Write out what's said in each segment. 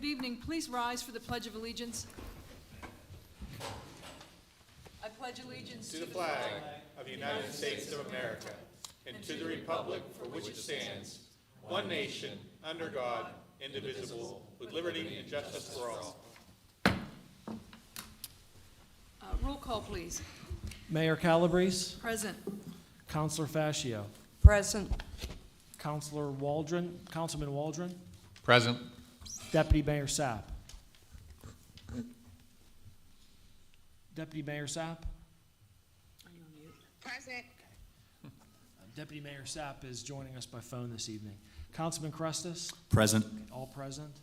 Good evening. Please rise for the Pledge of Allegiance. I pledge allegiance to the flag of the United States of America and to the republic for which it stands, one nation, under God, indivisible, with liberty and justice for all. Roll call, please. Mayor Calabrese, Present. Councilor Fascio, Present. Councilman Waldron, Present. Deputy Mayor Sapp. Deputy Mayor Sapp? Present. Deputy Mayor Sapp is joining us by phone this evening. Councilman Crestus? Present. All present.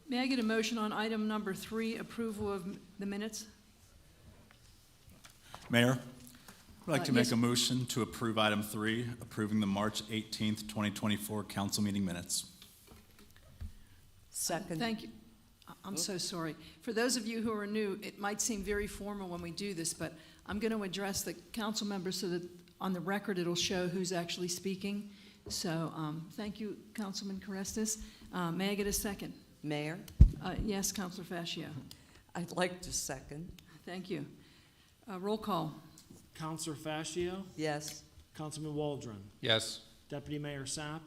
May I get a motion on item number 3, approval of the minutes? Mayor, I'd like to make yes. a motion to approve item 3, approving the March 18th, 2024 council meeting minutes. Second. Thank you. I'm so sorry. For those of you who are new, it might seem very formal when we do this, but I'm going to address the council members so that on the record it'll show who's actually speaking. So thank you, Councilman Carestas. May I get a second? Mayor, Yes, Councilor Fascio. I'd like to second. Thank you. Roll call. Councilor Fascio, Yes. Councilman Waldron, Yes. Deputy Mayor Sapp,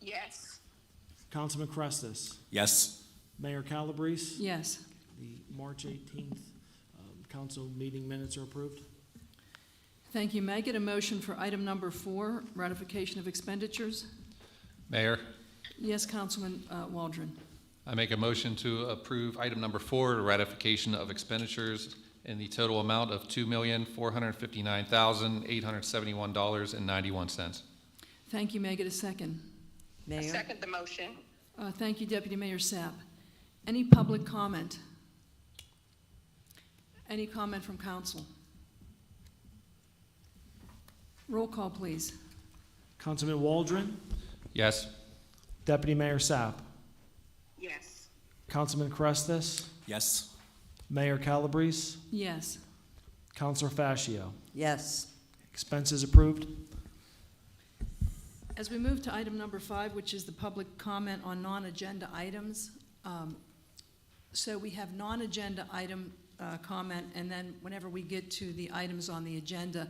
Yes. Councilman Crestus, Yes. Mayor Calabrese. Yes. The March 18th council meeting minutes are approved. Thank you. May I get a motion for item number 4, ratification of expenditures? Mayor, Yes, Councilman Waldron. I make a motion to approve item number 4, ratification of expenditures in the total amount of $2,459,871.91. Thank you. May I get a second? Mayor. Second the motion. Thank you, Deputy Mayor Sapp. Any public comment? Any comment from council? Roll call, please. Councilman Waldron, Yes. Deputy Mayor Sapp, Yes. Councilman Crestus, Yes. Mayor Calabrese, Yes. Councilor Fascio. Yes. Expenses approved. As we move to item number 5, which is the public comment on non-agenda items, so we have non-agenda item comment, and then whenever we get to the items on the agenda,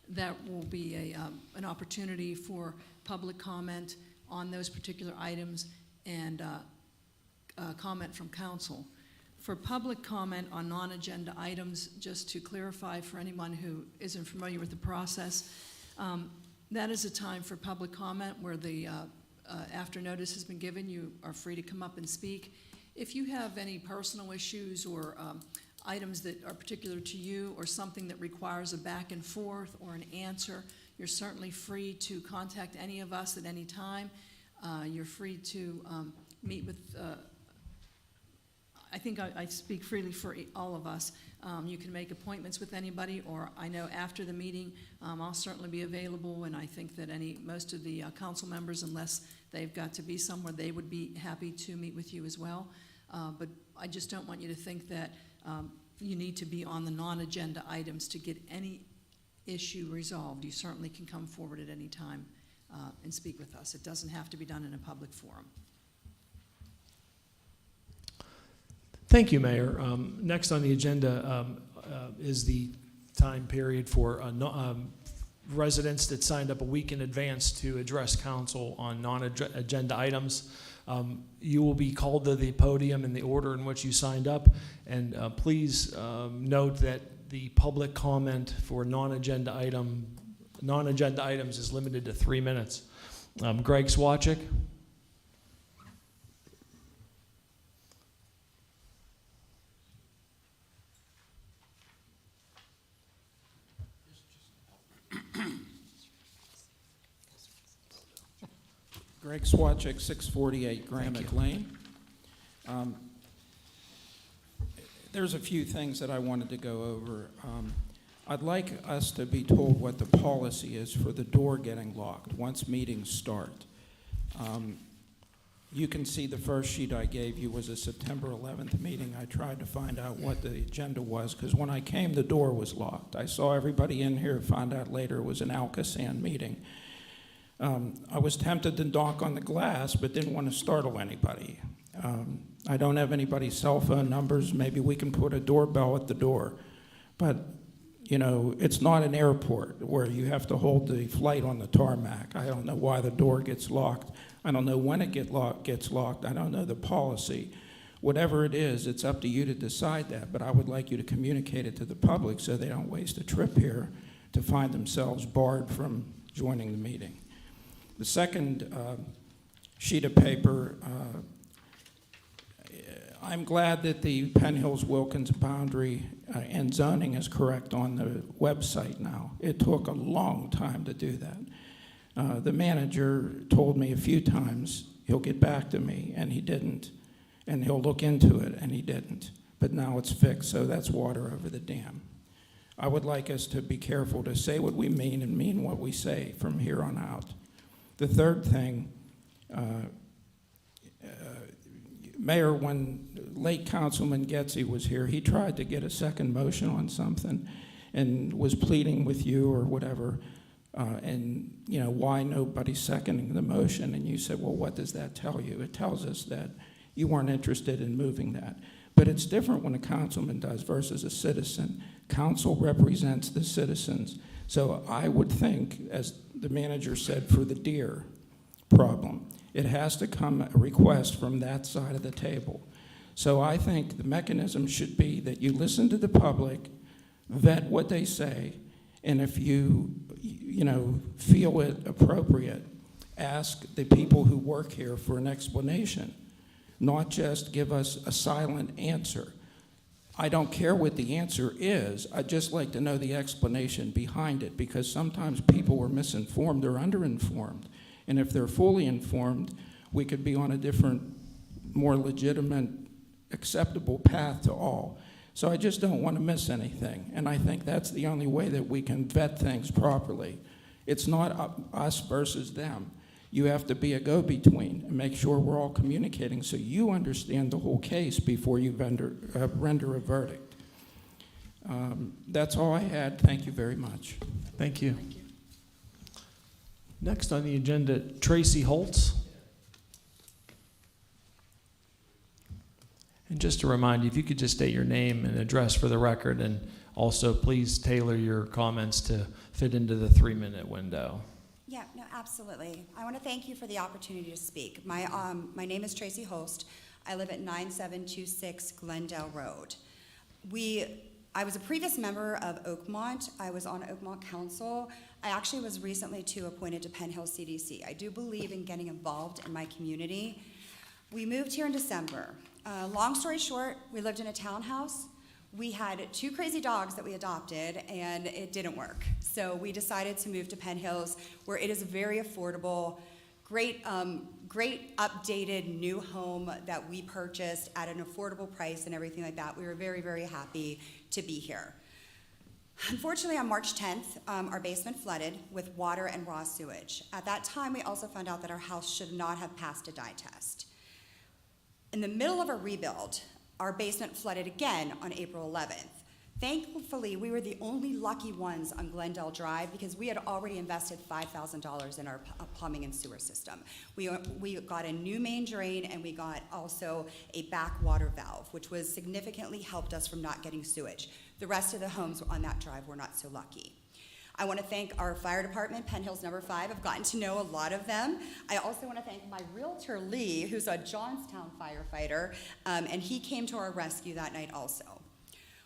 that will be an opportunity for public comment on those particular items and comment from council. For public comment on non-agenda items, just to clarify for anyone who isn't familiar with the process, that is a time for public comment where the after notice has been given, you are free to come up and speak. If you have any personal issues or items that are particular to you or something that requires a back and forth or an answer, you're certainly free to contact any of us at any time. You're free to meet with, I think I speak freely for all of us. You can make appointments with anybody, or I know after the meeting, I'll certainly be available, and I think that most of the council members, unless they've got to be somewhere, they would be happy to meet with you as well. But I just don't want you to think that you need to be on the non-agenda items to get any issue resolved. You certainly can come forward at any time and speak with us. It doesn't have to be done in a public forum. Thank you, Mayor. Next on the agenda is the time period for residents that signed up a week in advance to address council on non-agenda items. You will be called to the podium in the order in which you signed up, and please note that the public comment for non-agenda items is limited to 3 minutes. Greg Swachik. Greg Swachik, 648 Gramick Lane. There's a few things that I wanted to go over. I'd like us to be told what the policy is for the door getting locked once meetings start. You can see the first sheet I gave you was a September 11th meeting. I tried to find out what the agenda was, because when I came, the door was locked. I saw everybody in here, found out later it was an Alcoasand meeting. I was tempted to knock on the glass, but didn't want to startle anybody. I don't have anybody's cell phone numbers. Maybe we can put a doorbell at the door. But, you know, it's not an airport where you have to hold the flight on the tarmac. I don't know why the door gets locked. I don't know when it gets locked. I don't know the policy. Whatever it is, it's up to you to decide that. But I would like you to communicate it to the public so they don't waste a trip here to find themselves barred from joining the meeting. The second sheet of paper, I'm glad that the Penn Hills-Wilkins boundary and zoning is correct on the website now. It took a long time to do that. The manager told me a few times he'll get back to me, and he didn't. And he'll look into it, and he didn't. But now it's fixed, so that's water over the dam. I would like us to be careful to say what we mean and mean what we say from here on out. The third thing, Mayor, when late Councilman Getzey was here, he tried to get a second motion on something and was pleading with you or whatever, and, you know, why nobody's seconding the motion? And you said, well, what does that tell you? It tells us that you weren't interested in moving that. But it's different when a councilman does versus a citizen. Council represents the citizens. So I would think, as the manager said, for the deer problem, it has to come a request from that side of the table. So I think the mechanism should be that you listen to the public, vet what they say, and if you feel it appropriate, ask the people who work here for an explanation, not just give us a silent answer. I don't care what the answer is. I'd just like to know the explanation behind it, because sometimes people are misinformed or underinformed. And if they're fully informed, we could be on a different, more legitimate, acceptable path to all. So I just don't want to miss anything. And I think that's the only way that we can vet things properly. It's not us versus them. You have to be a go-between and make sure we're all communicating so you understand the whole case before you render a verdict. That's all I had. Thank you very much. Thank you. Next on the agenda, Tracy Holtz. And just to remind you, if you could just state your name and address for the record, and also please tailor your comments to fit into the 3-minute window. Yeah, no, absolutely. I want to thank you for the opportunity to speak. My name is Tracy Host. I live at 9726 Glendale Road. I was a previous member of Oakmont. I was on Oakmont Council. I actually was recently, too, appointed to Penn Hill CDC. I do believe in getting involved in my community. We moved here in December. Long story short, we lived in a townhouse. We had 2 crazy dogs that we adopted, and it didn't work. So we decided to move to Penn Hills, where it is a very affordable, great updated new home that we purchased at an affordable price and everything like that. We were very, very happy to be here. Unfortunately, on March 10th, our basement flooded with water and raw sewage. At that time, we also found out that our house should not have passed a dye test. In the middle of a rebuild, our basement flooded again on April 11th. Thankfully, we were the only lucky ones on Glendale Drive because we had already invested $5,000 in our plumbing and sewer system. We got a new main drain, and we got also a backwater valve, which was significantly helped us from not getting sewage. The rest of the homes on that drive were not so lucky. I want to thank our fire department, Penn Hills number 5. I've gotten to know a lot of them. I also want to thank my realtor, Lee, who's a Johnstown firefighter, and he came to our rescue that night also.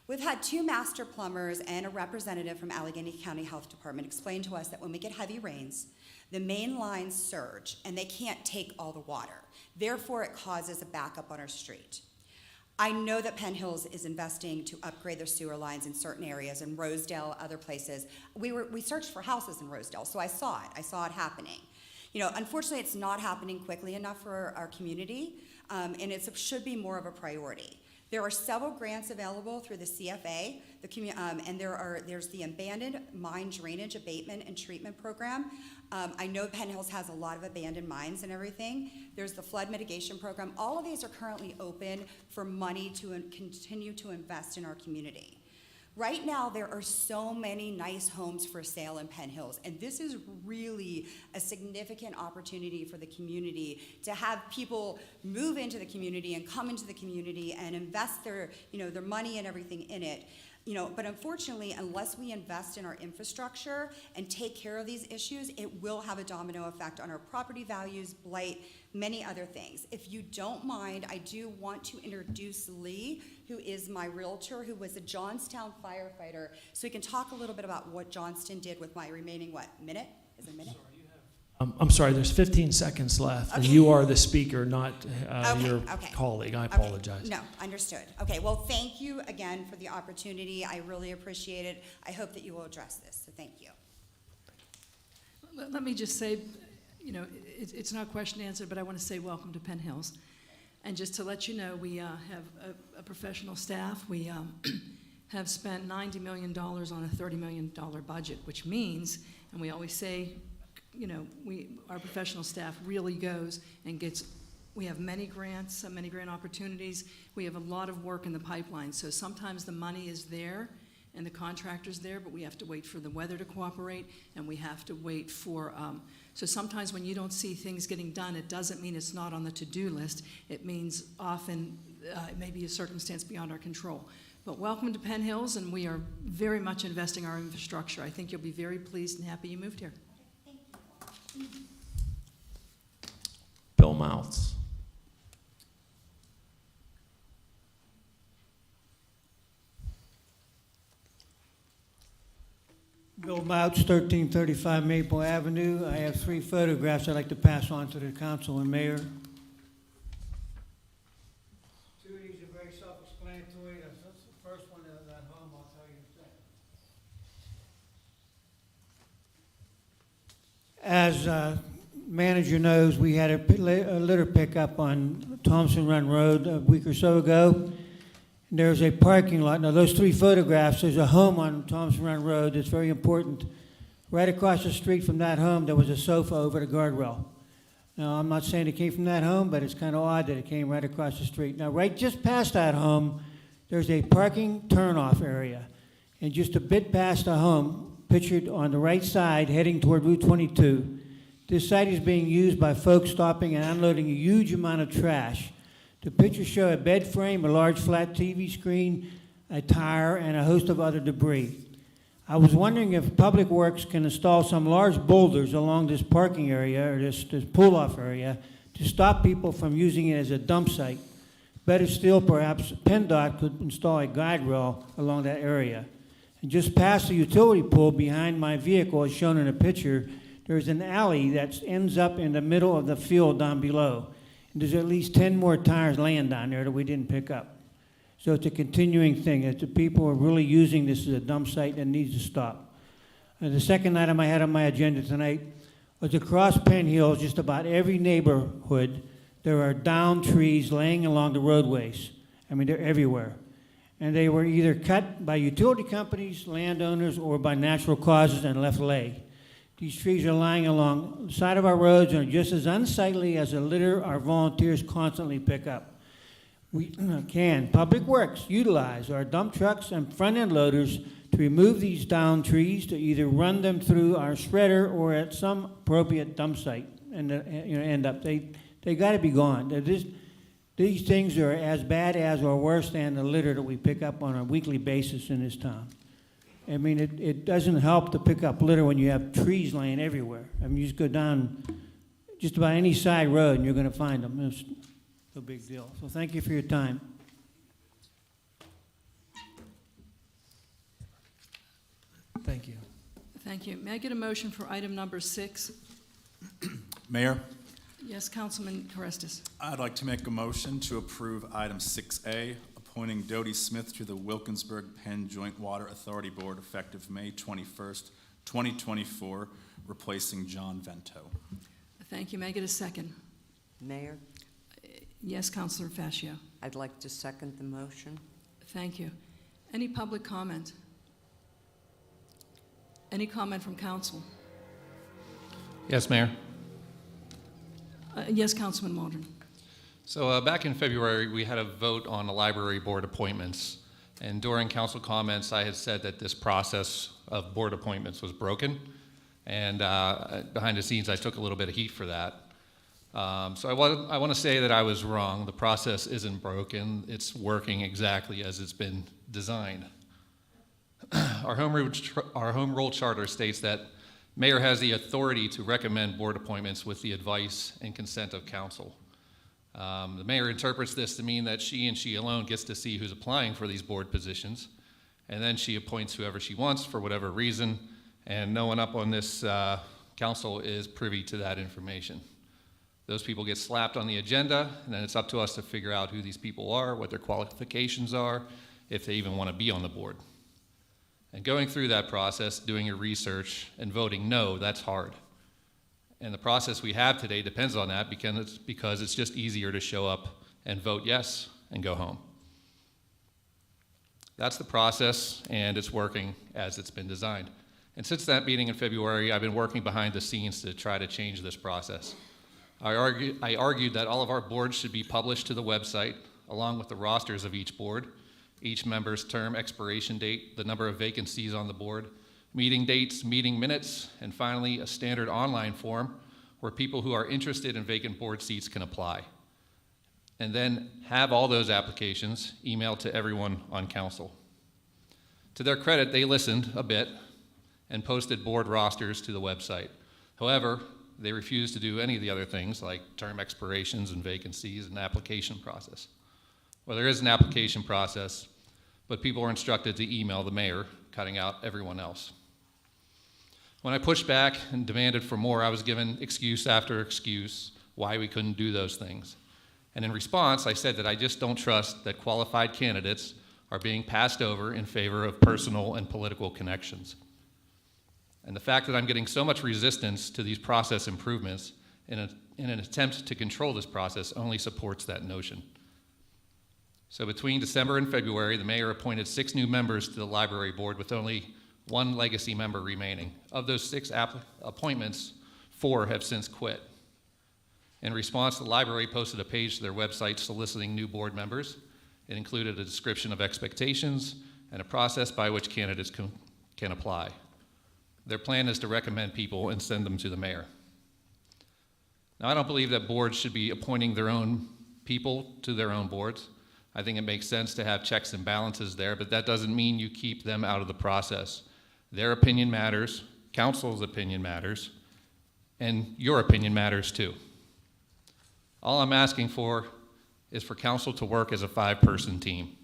We've had 2 master plumbers and a representative from Allegheny County Health Department explain to us that when we get heavy rains, the main lines surge, and they can't take all the water. Therefore, it causes a backup on our street. I know that Penn Hills is investing to upgrade their sewer lines in certain areas, in Rosedale, other places. We searched for houses in Rosedale, so I saw it happening. You know, unfortunately, it's not happening quickly enough for our community, and it should be more of a priority. There are several grants available through the CFA, and there's the Abandoned Mine Drainage Abatement and Treatment Program. I know Penn Hills has a lot of abandoned mines and everything. There's the Flood Mitigation Program. All of these are currently open for money to continue to invest in our community. Right now, there are so many nice homes for sale in Penn Hills, and this is really a significant opportunity for the community to have people move into the community and come into the community and invest their money and everything in it. But unfortunately, unless we invest in our infrastructure and take care of these issues, it will have a domino effect on our property values, blight, many other things. If you don't mind, I do want to introduce Lee, who is my realtor, who was a Johnstown firefighter, so we can talk a little bit about what Johnston did with my remaining, minute? Is it a minute? I'm sorry, there's 15 seconds left, and Okay. you are the speaker, not your Okay. colleague. I Okay. apologize. No, understood. Okay, well, thank you again for the opportunity. I really appreciate it. I hope that you will address this, so thank you. Let me just say, it's not question answered, but I want to say welcome to Penn Hills. And just to let you know, we have a professional staff. We have spent $90 million on a $30 million budget, which means, and we always say, our professional staff really goes and we have many grants, many grant opportunities. We have a lot of work in the pipeline. So sometimes the money is there and the contractor's there, but we have to wait for the weather to cooperate, and we have to wait for, so sometimes when you don't see things getting done, it doesn't mean it's not on the to-do list. It means often it may be a circumstance beyond our control. But welcome to Penn Hills, and we are very much investing our infrastructure. I think you'll be very pleased and happy you moved here. Bill Mouths. Bill Mouts, 1335 Maple Avenue. I have 3 photographs I'd like to pass on to the council and mayor. 2 of these are very self-explanatory. That's the first one of that home, I'll tell you in a second. As manager knows, we had a litter pickup on Thompson Run Road a week or so ago. There's a parking lot. Now, those 3 photographs, there's a home on Thompson Run Road that's very important. Right across the street from that home, there was a sofa over the guardrail. Now, I'm not saying it came from that home, but it's kind of odd that it came right across the street. Now, right just past that home, there's a parking turnoff area. And just a bit past the home, pictured on the right side, heading toward Route 22, this site is being used by folks stopping and unloading a huge amount of trash. The pictures show a bed frame, a large flat TV screen, a tire, and a host of other debris. I was wondering if Public Works can install some large boulders along this parking area, or this pull-off area, to stop people from using it as a dump site. Better still, perhaps PennDOT could install a guide rail along that area. And just past the utility pole behind my vehicle, as shown in the picture, there's an alley that ends up in the middle of the field down below. There's at least 10 more tires laying down there that we didn't pick up. So it's a continuing thing. That the people are really using this as a dump site that needs to stop. The second item I had on my agenda tonight was across Penn Hills, just about every neighborhood, there are downed trees laying along the roadways. I mean, they're everywhere. And they were either cut by utility companies, landowners, or by natural causes and left lay. These trees are lying along the side of our roads and are just as unsightly as a litter our volunteers constantly pick up. Public Works utilize our dump trucks and front-end loaders to remove these downed trees, to either run them through our shredder or at some appropriate dump site and end up. They got to be gone. These things are as bad as or worse than the litter that we pick up on a weekly basis in this town. I mean, it doesn't help to pick up litter when you have trees laying everywhere. I mean, you just go down just about any side road and you're going to find them. It's no big deal. So thank you for your time. Thank you. Thank you. May I get a motion for item number 6? Mayor, Yes, Councilman Carestis. I'd like to make a motion to approve item 6A, appointing Dodie Smith to the Wilkinsburg Penn Joint Water Authority Board effective May 21st, 2024, replacing John Vento. Thank you. May I get a second? Mayor, Yes, Councilor Fascio. I'd like to second the motion. Thank you. Any public comment? Any comment from council? Yes, Mayor. Yes, Councilman Waldron. So back in February, we had a vote on the library board appointments. And during council comments, I had said that this process of board appointments was broken. And behind the scenes, I took a little bit of heat for that. So I want to say that I was wrong. The process isn't broken. It's working exactly as it's been designed. Our home rule charter states that mayor has the authority to recommend board appointments with the advice and consent of council. The mayor interprets this to mean that she and she alone gets to see who's applying for these board positions, and then she appoints whoever she wants for whatever reason, and no one up on this council is privy to that information. Those people get slapped on the agenda, and then it's up to us to figure out who these people are, what their qualifications are, if they even want to be on the board. And going through that process, doing your research, and voting no, that's hard. And the process we have today depends on that because it's just easier to show up and vote yes and go home. That's the process, and it's working as it's been designed. And since that meeting in February, I've been working behind the scenes to try to change this process. I argued that all of our boards should be published to the website, along with the rosters of each board, each member's term expiration date, the number of vacancies on the board, meeting dates, meeting minutes, and finally a standard online form where people who are interested in vacant board seats can apply. And then have all those applications emailed to everyone on council. To their credit, they listened a bit and posted board rosters to the website. However, they refused to do any of the other things like term expirations and vacancies and application process. Well, there is an application process, but people were instructed to email the mayor, cutting out everyone else. When I pushed back and demanded for more, I was given excuse after excuse why we couldn't do those things. And in response, I said that I just don't trust that qualified candidates are being passed over in favor of personal and political connections. And the fact that I'm getting so much resistance to these process improvements in an attempt to control this process only supports that notion. So between December and February, the mayor appointed 6 new members to the library board with only 1 legacy member remaining. Of those 6 appointments, 4 have since quit. In response, the library posted a page to their website soliciting new board members. It included a description of expectations and a process by which candidates can apply. Their plan is to recommend people and send them to the mayor. Now, I don't believe that boards should be appointing their own people to their own boards. I think it makes sense to have checks and balances there, but that doesn't mean you keep them out of the process. Their opinion matters, council's opinion matters, and your opinion matters too. All I'm asking for is for council to work as a 5-person team,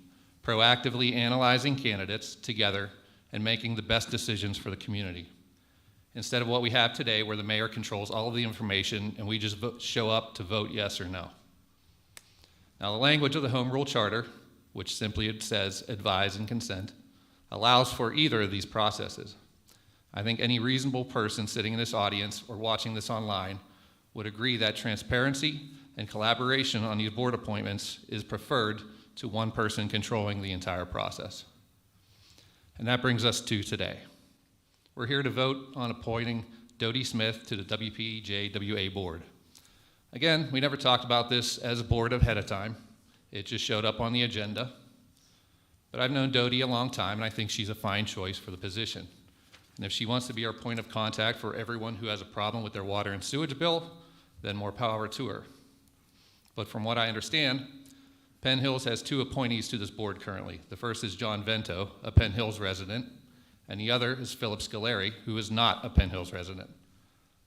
proactively analyzing candidates together and making the best decisions for the community. Instead of what we have today where the mayor controls all of the information and we just show up to vote yes or no. Now, the language of the Home Rule Charter, which simply says advise and consent, allows for either of these processes. I think any reasonable person sitting in this audience or watching this online would agree that transparency and collaboration on these board appointments is preferred to one person controlling the entire process. And that brings us to today. We're here to vote on appointing Dodie Smith to the WPJWA board. Again, we never talked about this as a board ahead of time. It just showed up on the agenda. But I've known Dodie a long time, and I think she's a fine choice for the position. And if she wants to be our point of contact for everyone who has a problem with their water and sewage bill, then more power to her. But from what I understand, Penn Hills has 2 appointees to this board currently. The first is John Vento, a Penn Hills resident, and the other is Philip Scolari, who is not a Penn Hills resident.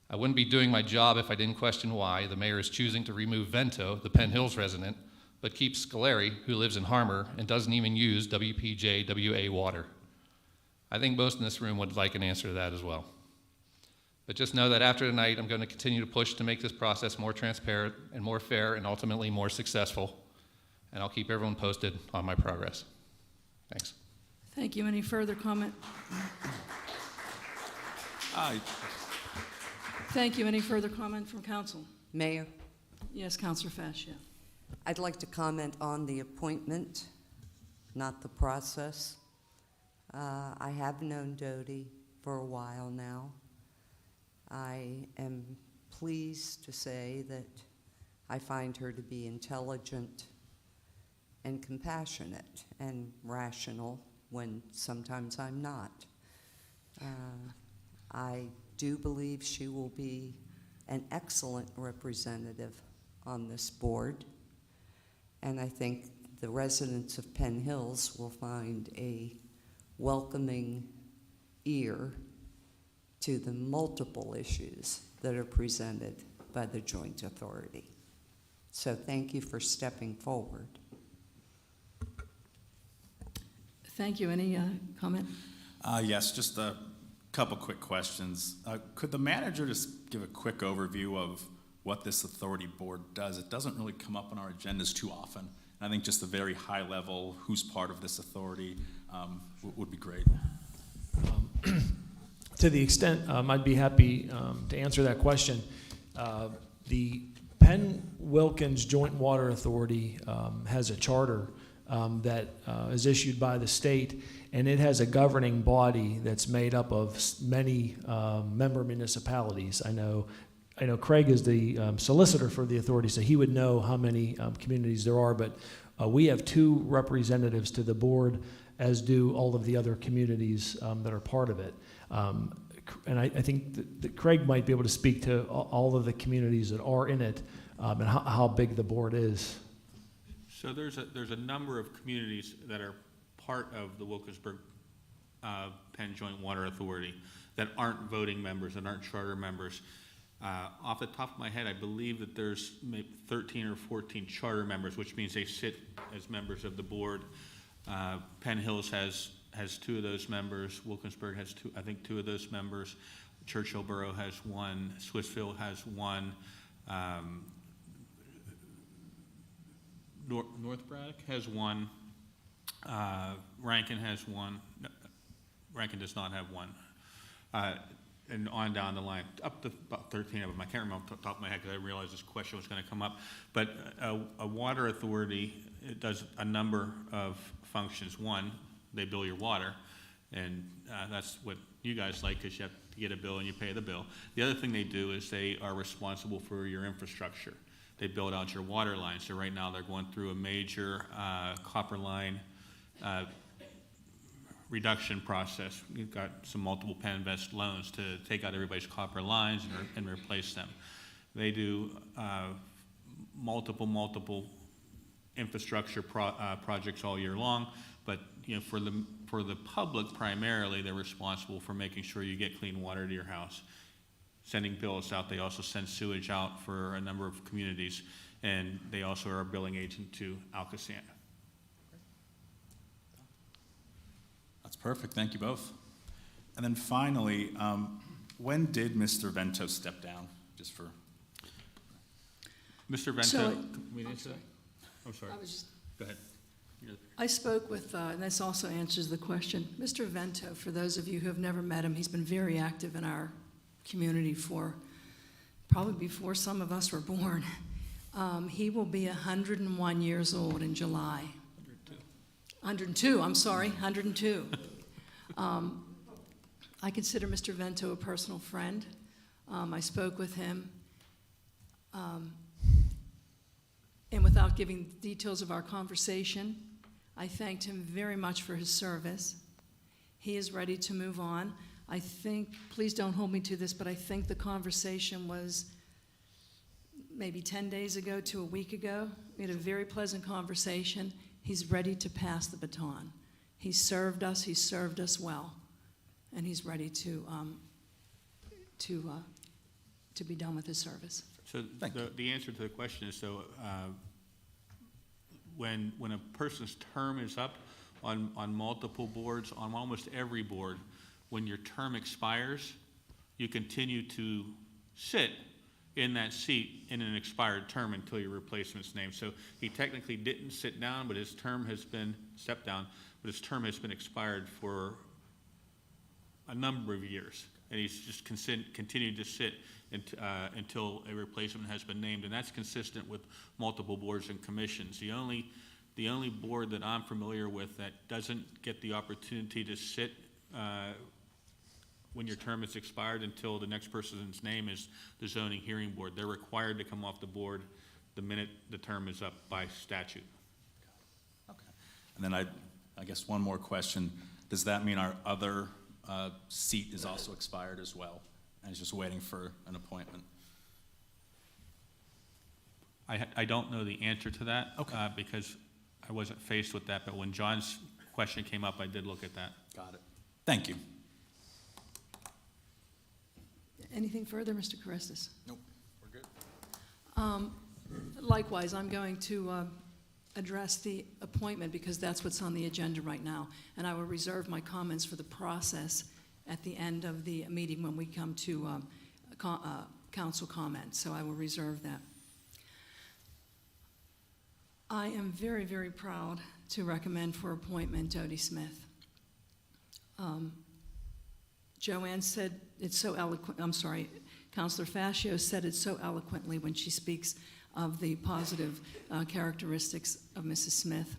I wouldn't be doing my job if I didn't question why the mayor is choosing to remove Vento, the Penn Hills resident, but keep Scolari, who lives in Harmer and doesn't even use WPJWA water. I think most in this room would like an answer to that as well. But just know that after tonight, I'm going to continue to push to make this process more transparent and more fair and ultimately more successful. And I'll keep everyone posted on my progress. Thanks. Thank you. Any further comment? Thank you. Any further comment from council? Mayor, Yes, Councilor Fash, yeah. I'd like to comment on the appointment, not the process. I have known Dodie for a while now. I am pleased to say that I find her to be intelligent and compassionate and rational when sometimes I'm not. I do believe she will be an excellent representative on this board, and I think the residents of Penn Hills will find a welcoming ear to the multiple issues that are presented by the Joint Authority. So thank you for stepping forward. Thank you. Any comment? Yes, just a couple quick questions. Could the manager just give a quick overview of what this authority board does? It doesn't really come up on our agendas too often. I think just a very high level, who's part of this authority, would be great. To the extent I'd be happy to answer that question, the Penn Wilkins Joint Water Authority has a charter that is issued by the state, and it has a governing body that's made up of many member municipalities. I know Craig is the solicitor for the authority, so he would know how many communities there are, but we have 2 representatives to the board, as do all of the other communities that are part of it. And I think that Craig might be able to speak to all of the communities that are in it and how big the board is. So there's a number of communities that are part of the Wilkinsburg Penn Joint Water Authority that aren't voting members and aren't charter members. Off the top of my head, I believe that there's maybe 13 or 14 charter members, which means they sit as members of the board. Penn Hills has 2 of those members. Wilkinsburg has 2, I think 2 of those members. Churchill Borough has 1. Swissville has 1. North Braddock has 1. Rankin has 1. No, Rankin does not have 1. And on down the line, up to about 13 of them. I can't remember off the top of my head because I realized this question was going to come up. But a water authority, it does a number of functions. One, they bill your water, and that's what you guys like, because you have to get a bill and you pay the bill. The other thing they do is they are responsible for your infrastructure. They build out your water lines. So right now they're going through a major copper line reduction process. We've got some multiple Penn Invest loans to take out everybody's copper lines and replace them. They do multiple infrastructure projects all year long, but for the public primarily, they're responsible for making sure you get clean water to your house, sending bills out. They also send sewage out for a number of communities, and they also are a billing agent to Alcoasand. That's perfect. Thank you both. And then finally, when did Mr. Vento step down? Just for Mr. Vento, So- can we answer that? I'm sorry. Go ahead. I spoke with, and this also answers the question, Mr. Vento, for those of you who have never met him, he's been very active in our community for probably before some of us were born. He will be 101 years old in July. 102, I'm sorry, 102. I consider Mr. Vento a personal friend. I spoke with him. And without giving details of our conversation, I thanked him very much for his service. He is ready to move on. I think, please don't hold me to this, but I think the conversation was maybe 10 days ago to a week ago. We had a very pleasant conversation. He's ready to pass the baton. He's served us well, and he's ready to be done with his service. So the answer to the question is, when a person's term is up on multiple boards, on almost every board, when your term expires, you continue to sit in that seat in an expired term until your replacement's named. So he technically didn't sit down, but his term has been stepped down, but his term has been expired for a number of years, and he's just continued to sit until a replacement has been named, and that's consistent with multiple boards and commissions. The only board that I'm familiar with that doesn't get the opportunity to sit when your term is expired until the next person's name is the zoning hearing board. They're required to come off the board the minute the term is up by statute. And then I guess one more question. Does that mean our other seat is also expired as well, and is just waiting for an appointment? I don't know the answer to that. Okay. Because I wasn't faced with that, but when John's question came up, I did look at that. Got it. Thank you. Anything further, Mr. Carestas? Nope, we're good. Likewise, I'm going to address the appointment because that's what's on the agenda right now. And I will reserve my comments for the process at the end of the meeting when we come to council comments. So I will reserve that. I am very, very proud to recommend for appointment Dodie Smith. Joanne said it so eloquent, I'm sorry, Councilor Fascio said it so eloquently when she speaks of the positive characteristics of Mrs. Smith.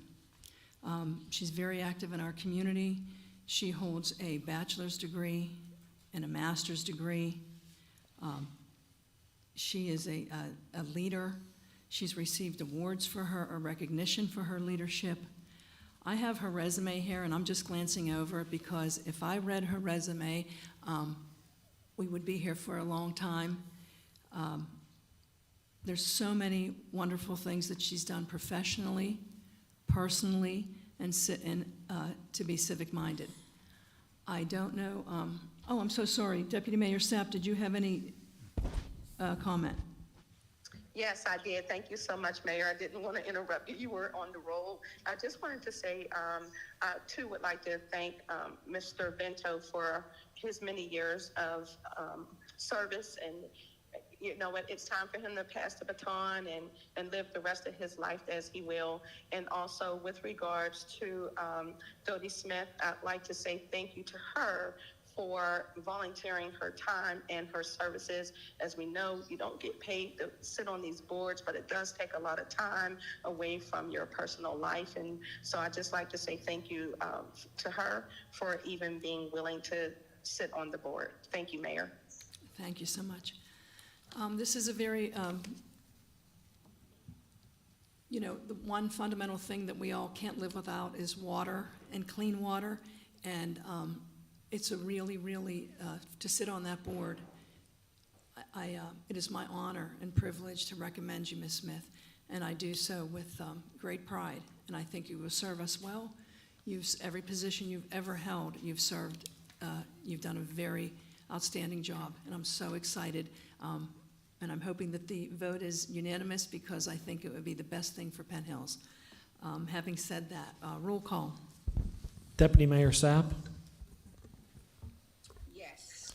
She's very active in our community. She holds a bachelor's degree and a master's degree. She is a leader. She's received awards for her, or recognition for her leadership. I have her resume here, and I'm just glancing over it because if I read her resume, we would be here for a long time. There's so many wonderful things that she's done professionally, personally, and to be civic-minded. I don't know, oh, I'm so sorry. Deputy Mayor Sapp, did you have any comment? Yes, I did. Thank you so much, Mayor. I didn't want to interrupt you. You were on the roll. I just wanted to say, I too would like to thank Mr. Bento for his many years of service, and you know what, it's time for him to pass the baton and live the rest of his life as he will. And also with regards to Dodie Smith, I'd like to say thank you to her for volunteering her time and her services. As we know, you don't get paid to sit on these boards, but it does take a lot of time away from your personal life. And so I'd just like to say thank you to her for even being willing to sit on the board. Thank you, Mayor. Thank you so much. This is a very, you know, the one fundamental thing that we all can't live without is water and clean water. And it's a really, really, to sit on that board, it is my honor and privilege to recommend you, Ms. Smith, and I do so with great pride, and I think you will serve us well. Every position you've ever held, you've served, you've done a very outstanding job, and I'm so excited, and I'm hoping that the vote is unanimous because I think it would be the best thing for Penn Hills. Having said that, roll call. Deputy Mayor Sapp, Yes.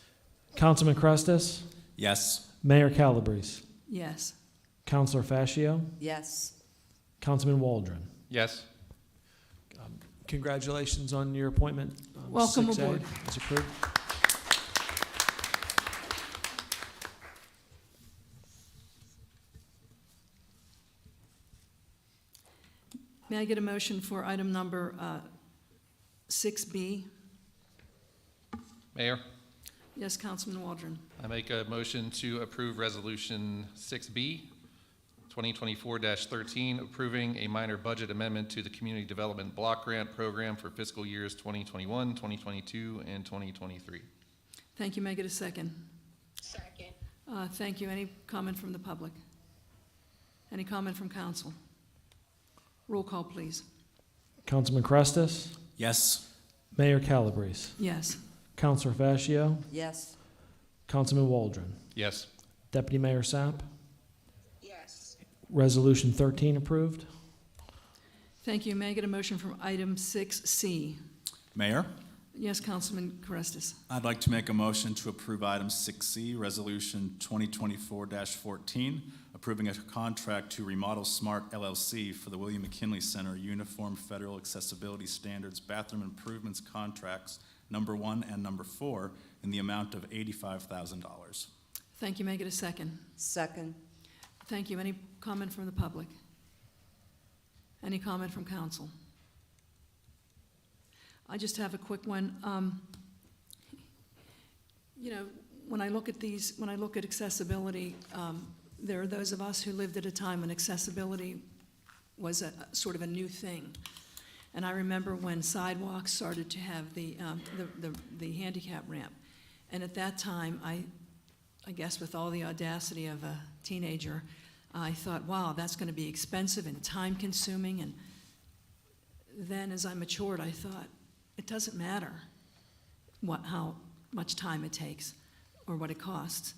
Councilman Crestas, Yes. Mayor Calabrese, Yes. Councilor Fascio, Yes. Councilman Waldron. Yes. Congratulations on your appointment. Welcome 6A aboard. is approved. May I get a motion for item number 6B? Mayor, Yes, Councilman Waldron. I make a motion to approve Resolution 6B, 2024-13, approving a minor budget amendment to the Community Development Block Grant Program for fiscal years 2021, 2022, and 2023. Thank you. May I get a second? Second. Thank you. Any comment from the public? Any comment from council? Roll call, please. Councilman Crestas, Yes. Mayor Calabrese, Yes. Councilor Fascio, Yes. Councilman Waldron, Yes. Deputy Mayor Sapp, Yes. Resolution 13 approved. Thank you. May I get a motion from item 6C? Mayor, Yes, Councilman Carestas. I'd like to make a motion to approve item 6C, Resolution 2024-14, approving a contract to Remodel Smart LLC for the William McKinley Center Uniform Federal Accessibility Standards Bathroom Improvements Contracts number 1 and number 4 in the amount of $85,000. Thank you. May I get a second? Second. Thank you. Any comment from the public? Any comment from council? I just have a quick one. You know, when I look at these, when I look at accessibility, there are those of us who lived at a time when accessibility was a sort of a new thing. And I remember when sidewalks started to have the handicap ramp. And at that time, I guess with all the audacity of a teenager, I thought, wow, that's going to be expensive and time-consuming. And then as I matured, I thought, it doesn't matter how much time it takes or what it costs.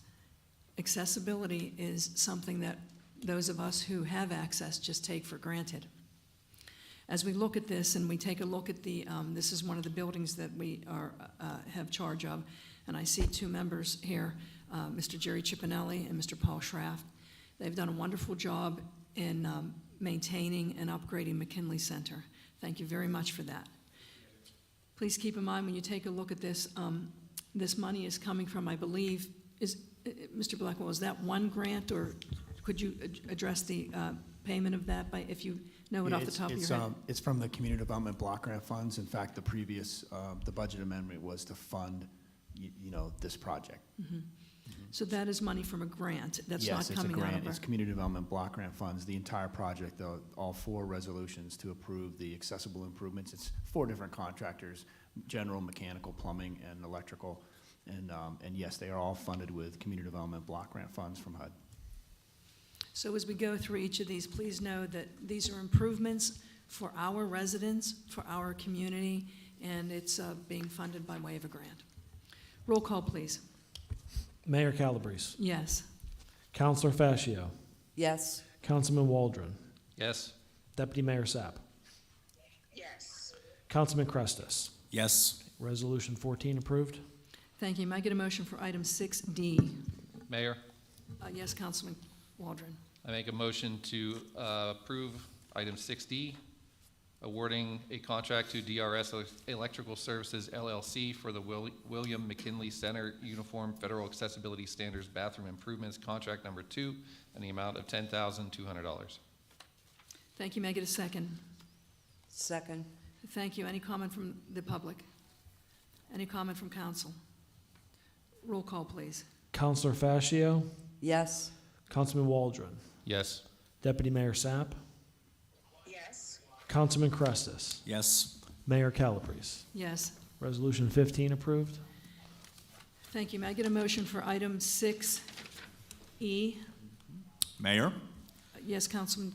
Accessibility is something that those of us who have access just take for granted. As we look at this and we take a look at this is one of the buildings that we have charge of, and I see two members here, Mr. Jerry Chipinelli and Mr. Paul Schraft. They've done a wonderful job in maintaining and upgrading McKinley Center. Thank you very much for that. Please keep in mind when you take a look at this, this money is coming from, I believe, Mr. Blackwell, is that one grant, or could you address the payment of that if you know it off the top of your head? It's from the Community Development Block Grant Funds. In fact, the previous, the budget amendment was to fund, this project. Mm-hmm. So that is money from a grant. That's Yes, not coming it's a out grant. of It's Community Development Block Grant Funds. The entire project, all 4 resolutions to approve the accessible improvements. It's 4 different contractors, general, mechanical, plumbing, and electrical. And yes, they are all funded with Community Development Block Grant Funds from HUD. So as we go through each of these, please know that these are improvements for our residents, for our community, and it's being funded by way of a grant. Roll call, please. Mayor Calabrese. Yes. Councilor Fascio. Yes. Councilman Waldron. Yes. Deputy Mayor Sapp. Yes. Councilman Crestus. Yes. Resolution 14 approved. Thank you. May I get a motion for item 6D? Mayor, Yes, Councilman Waldron. I make a motion to approve item 6D, awarding a contract to DRS Electrical Services LLC for the William McKinley Center Uniform Federal Accessibility Standards Bathroom Improvements, contract number 2, and the amount of $10,200. Thank you. May I get a second? Second. Thank you. Any comment from the public? Any comment from council? Roll call, please. Councilor Fascio. Yes. Councilman Waldron. Yes. Deputy Mayor Sapp. Yes. Councilman Crestus. Yes. Mayor Calabrese. Yes. Resolution 15 approved. Thank you. May I get a motion for item 6E? Mayor, Yes, Councilman.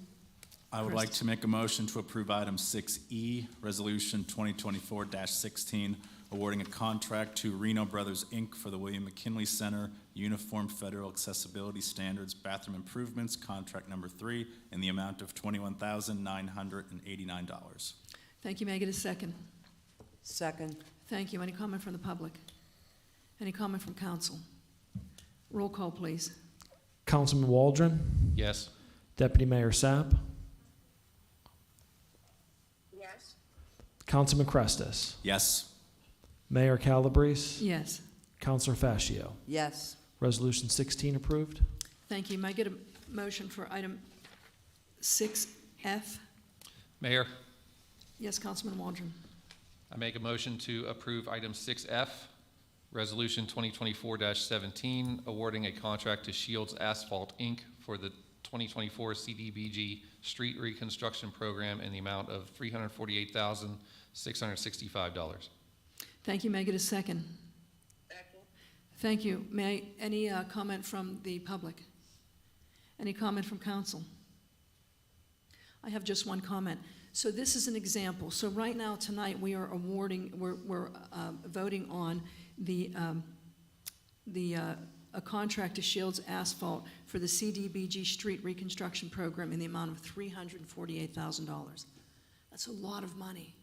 I would like to make a motion to approve item 6E, Resolution 2024-16, awarding a contract to Reno Brothers, Inc. for the William McKinley Center Uniform Federal Accessibility Standards Bathroom Improvements, contract number 3, in the amount of $21,989. Thank you. May I get a second? Second. Thank you. Any comment from the public? Any comment from council? Roll call, please. Councilman Waldron. Yes. Deputy Mayor Sapp. Yes. Councilman Crestus. Yes. Mayor Calabrese. Yes. Councilor Fascio. Yes. Resolution 16 approved. Thank you. May I get a motion for item 6F? Mayor, Yes, Councilman Waldron. I make a motion to approve item 6F, Resolution 2024-17, awarding a contract to Shields Asphalt, Inc. for the 2024 CDBG Street Reconstruction Program in the amount of $348,665. Thank you. May I get a second? Second. Thank you. Any comment from the public? Any comment from council? I have just one comment. So this is an example. So right now, tonight, we are awarding, we're voting on a contract to Shields Asphalt for the CDBG Street Reconstruction Program in the amount of $348,000. That's a lot of money.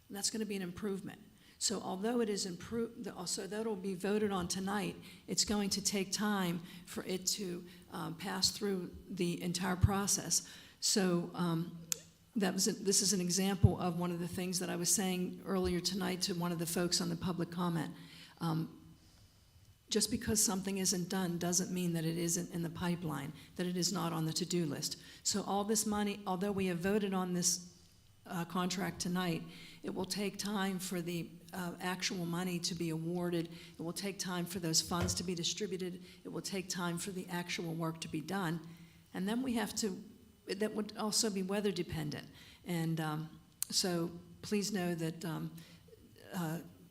And that's going to be an improvement. So although it is improved, so that will be voted on tonight, it's going to take time for it to pass through the entire process. So this is an example of one of the things that I was saying earlier tonight to one of the folks on the public comment. Just because something isn't done doesn't mean that it isn't in the pipeline, that it is not on the to-do list. So all this money, although we have voted on this contract tonight, it will take time for the actual money to be awarded. It will take time for those funds to be distributed. It will take time for the actual work to be done. And then we have to, that would also be weather dependent. And So please know that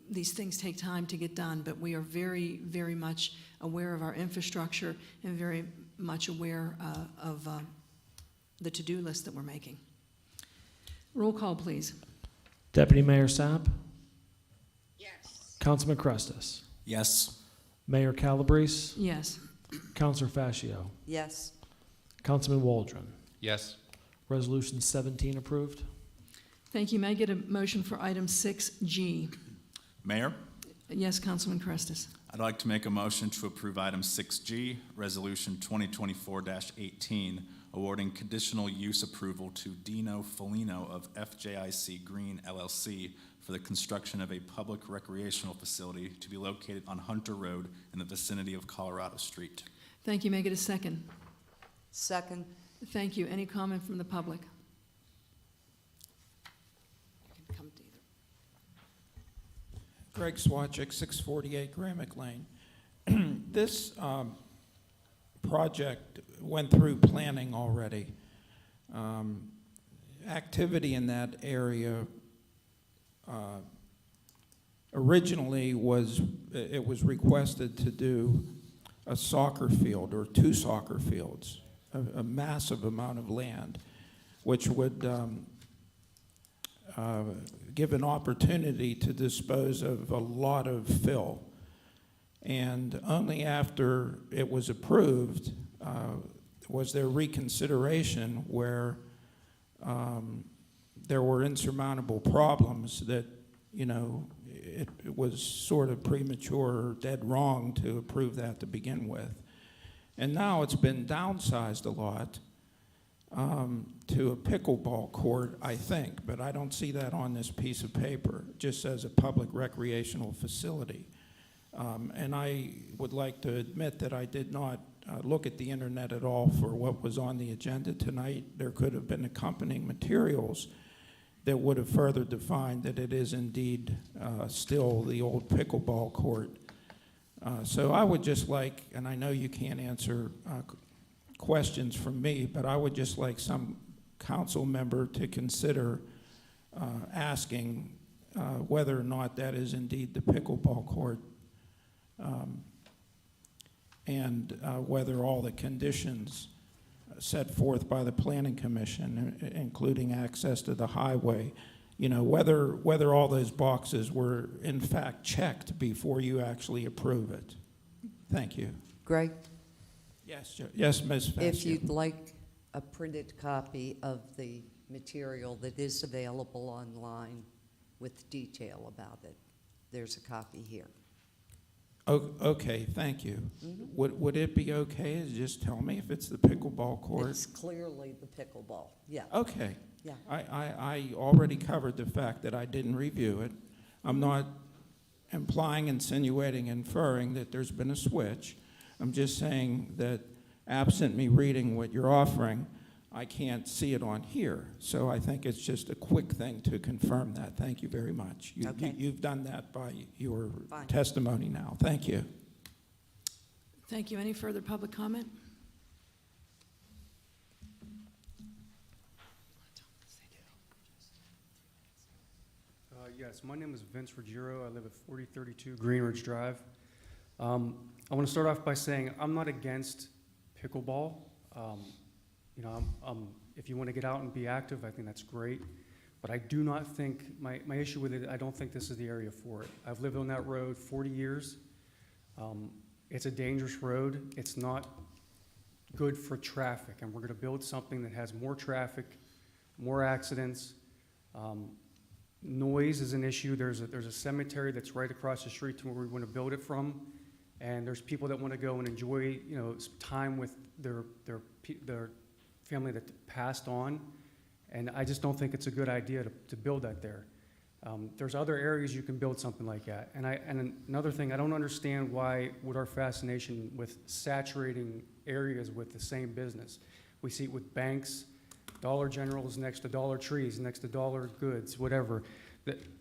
these things take time to get done, but we are very, very much aware of our infrastructure and very much aware of the to-do list that we're making. Roll call, please. Deputy Mayor Sapp, Yes. Councilman Crestus, Yes. Mayor Calabrese, Yes. Councilor Fascio, Yes. Councilman Waldron. Yes. Resolution 17 approved. Thank you. May I get a motion for item 6G? Mayor, Yes, Councilman Crestus. I'd like to make a motion to approve item 6G, Resolution 2024-18, awarding conditional use approval to Dino Folino of FJIC Green LLC for the construction of a public recreational facility to be located on Hunter Road in the vicinity of Colorado Street. Thank you. May I get a second? Second. Thank you. Any comment from the public? You can come to either. Greg Swatchik, 648 Gramick Lane. This project went through planning already. Activity in that area originally was requested to do a soccer field or 2 soccer fields, a massive amount of land, which would give an opportunity to dispose of a lot of fill. And only after it was approved was there reconsideration where there were insurmountable problems that, you know, it was sort of premature or dead wrong to approve that to begin with. And now it's been downsized a lot to a pickleball court, I think, but I don't see that on this piece of paper. It just says a public recreational facility. And I would like to admit that I did not look at the internet at all for what was on the agenda tonight. There could have been accompanying materials that would have further defined that it is indeed still the old pickleball court. So I would just like, and I know you can't answer questions from me, but I would just like some council member to consider asking whether or not that is indeed the pickleball court, and whether all the conditions set forth by the Planning Commission, including access to the highway, you know, whether all those boxes were in fact checked before you actually approve it. Thank you. Greg, Yes, Ms. Fascio. if you'd like a printed copy of the material that is available online with detail about it, there's a copy here. Okay, thank you. Would it be okay to just tell me if it's the pickleball court? It's clearly the pickleball, yeah. Okay. Yeah. I already covered the fact that I didn't review it. I'm not implying, insinuating, inferring that there's been a switch. I'm just saying that absent me reading what you're offering, I can't see it on here. So I think it's just a quick thing to confirm that. Thank you very much. Okay. You've done that by your Fine. testimony now. Thank you. Thank you. Any further public comment? Yes, my name is Vince Ruggiero. I live at 4032 Greenridge Drive. I want to start off by saying I'm not against pickleball. You know, if you want to get out and be active, I think that's great. But I do not think, my issue with it, I don't think this is the area for it. I've lived on that road 40 years. It's a dangerous road. It's not good for traffic, and we're going to build something that has more traffic, more accidents. Noise is an issue. There's a cemetery that's right across the street to where we want to build it from, and there's people that want to go and enjoy, you know, time with their family that passed on, and I just don't think it's a good idea to build that there. There's other areas you can build something like that, and another thing, I don't understand why would our fascination with saturating areas with the same business. We see it with banks. Dollar Generals next to Dollar Trees, next to Dollar Goods, whatever.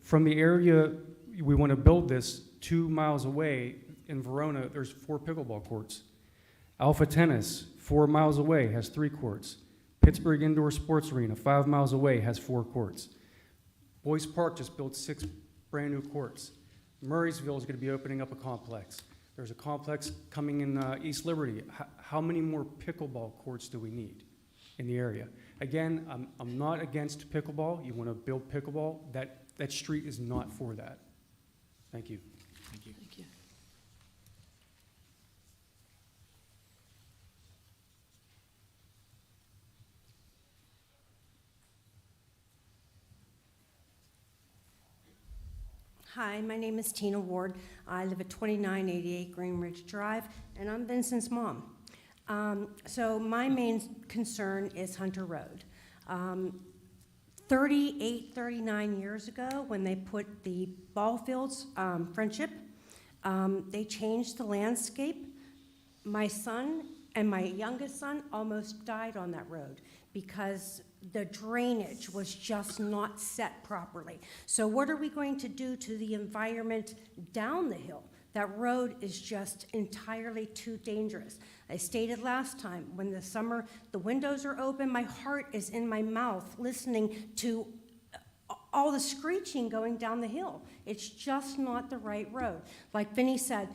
From the area we want to build this, 2 miles away in Verona, there's 4 pickleball courts. Alpha Tennis, 4 miles away, has 3 courts. Pittsburgh Indoor Sports Arena, 5 miles away, has 4 courts. Boys Park just built 6 brand-new courts. Murraysville is going to be opening up a complex. There's a complex coming in East Liberty. How many more pickleball courts do we need in the area? Again, I'm not against pickleball. You want to build pickleball. That street is not for that. Thank you. Thank you. Thank you. Hi, my name is Tina Ward. I live at 2988 Green Ridge Drive, and I'm Vincent's mom. So my main concern is Hunter Road. 39 years ago, when they put the ball fields, Friendship, they changed the landscape. My son and my youngest son almost died on that road because the drainage was just not set properly. So what are we going to do to the environment down the hill? That road is just entirely too dangerous. I stated last time, when the summer, the windows are open, my heart is in my mouth listening to all the screeching going down the hill. It's just not the right road. Like Vinny said,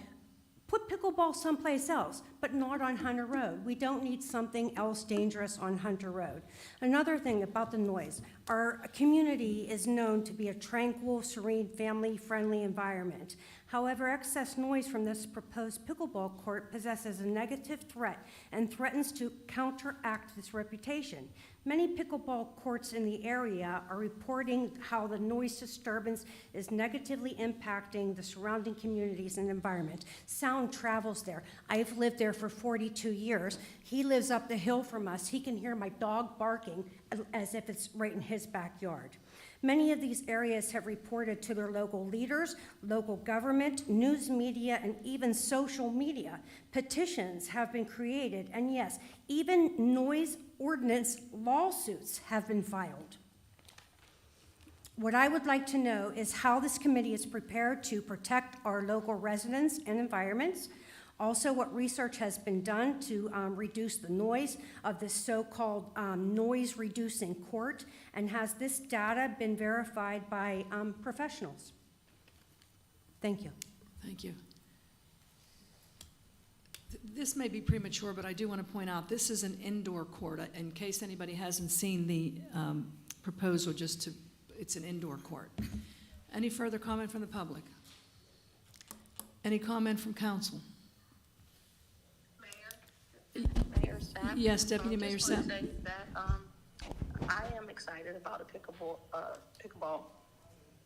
put pickleball someplace else, but not on Hunter Road. We don't need something else dangerous on Hunter Road. Another thing about the noise, our community is known to be a tranquil, serene, family-friendly environment. However, excess noise from this proposed pickleball court possesses a negative threat and threatens to counteract this reputation. Many pickleball courts in the area are reporting how the noise disturbance is negatively impacting the surrounding communities and environment. Sound travels there. I've lived there for 42 years. He lives up the hill from us. He can hear my dog barking as if it's right in his backyard. Many of these areas have reported to their local leaders, local government, news media, and even social media. Petitions have been created, and yes, even noise ordinance lawsuits have been filed. What I would like to know is how this committee is prepared to protect our local residents and environments. Also, what research has been done to reduce the noise of this so-called noise-reducing court, and has this data been verified by professionals? Thank you. Thank you. This may be premature, but I do want to point out, this is an indoor court. In case anybody hasn't seen the proposal, it's an indoor court. Any further comment from the public? Any comment from council? Mayor Sapp? Yes, Deputy Mayor Just want Sapp. to say that I am excited about a pickleball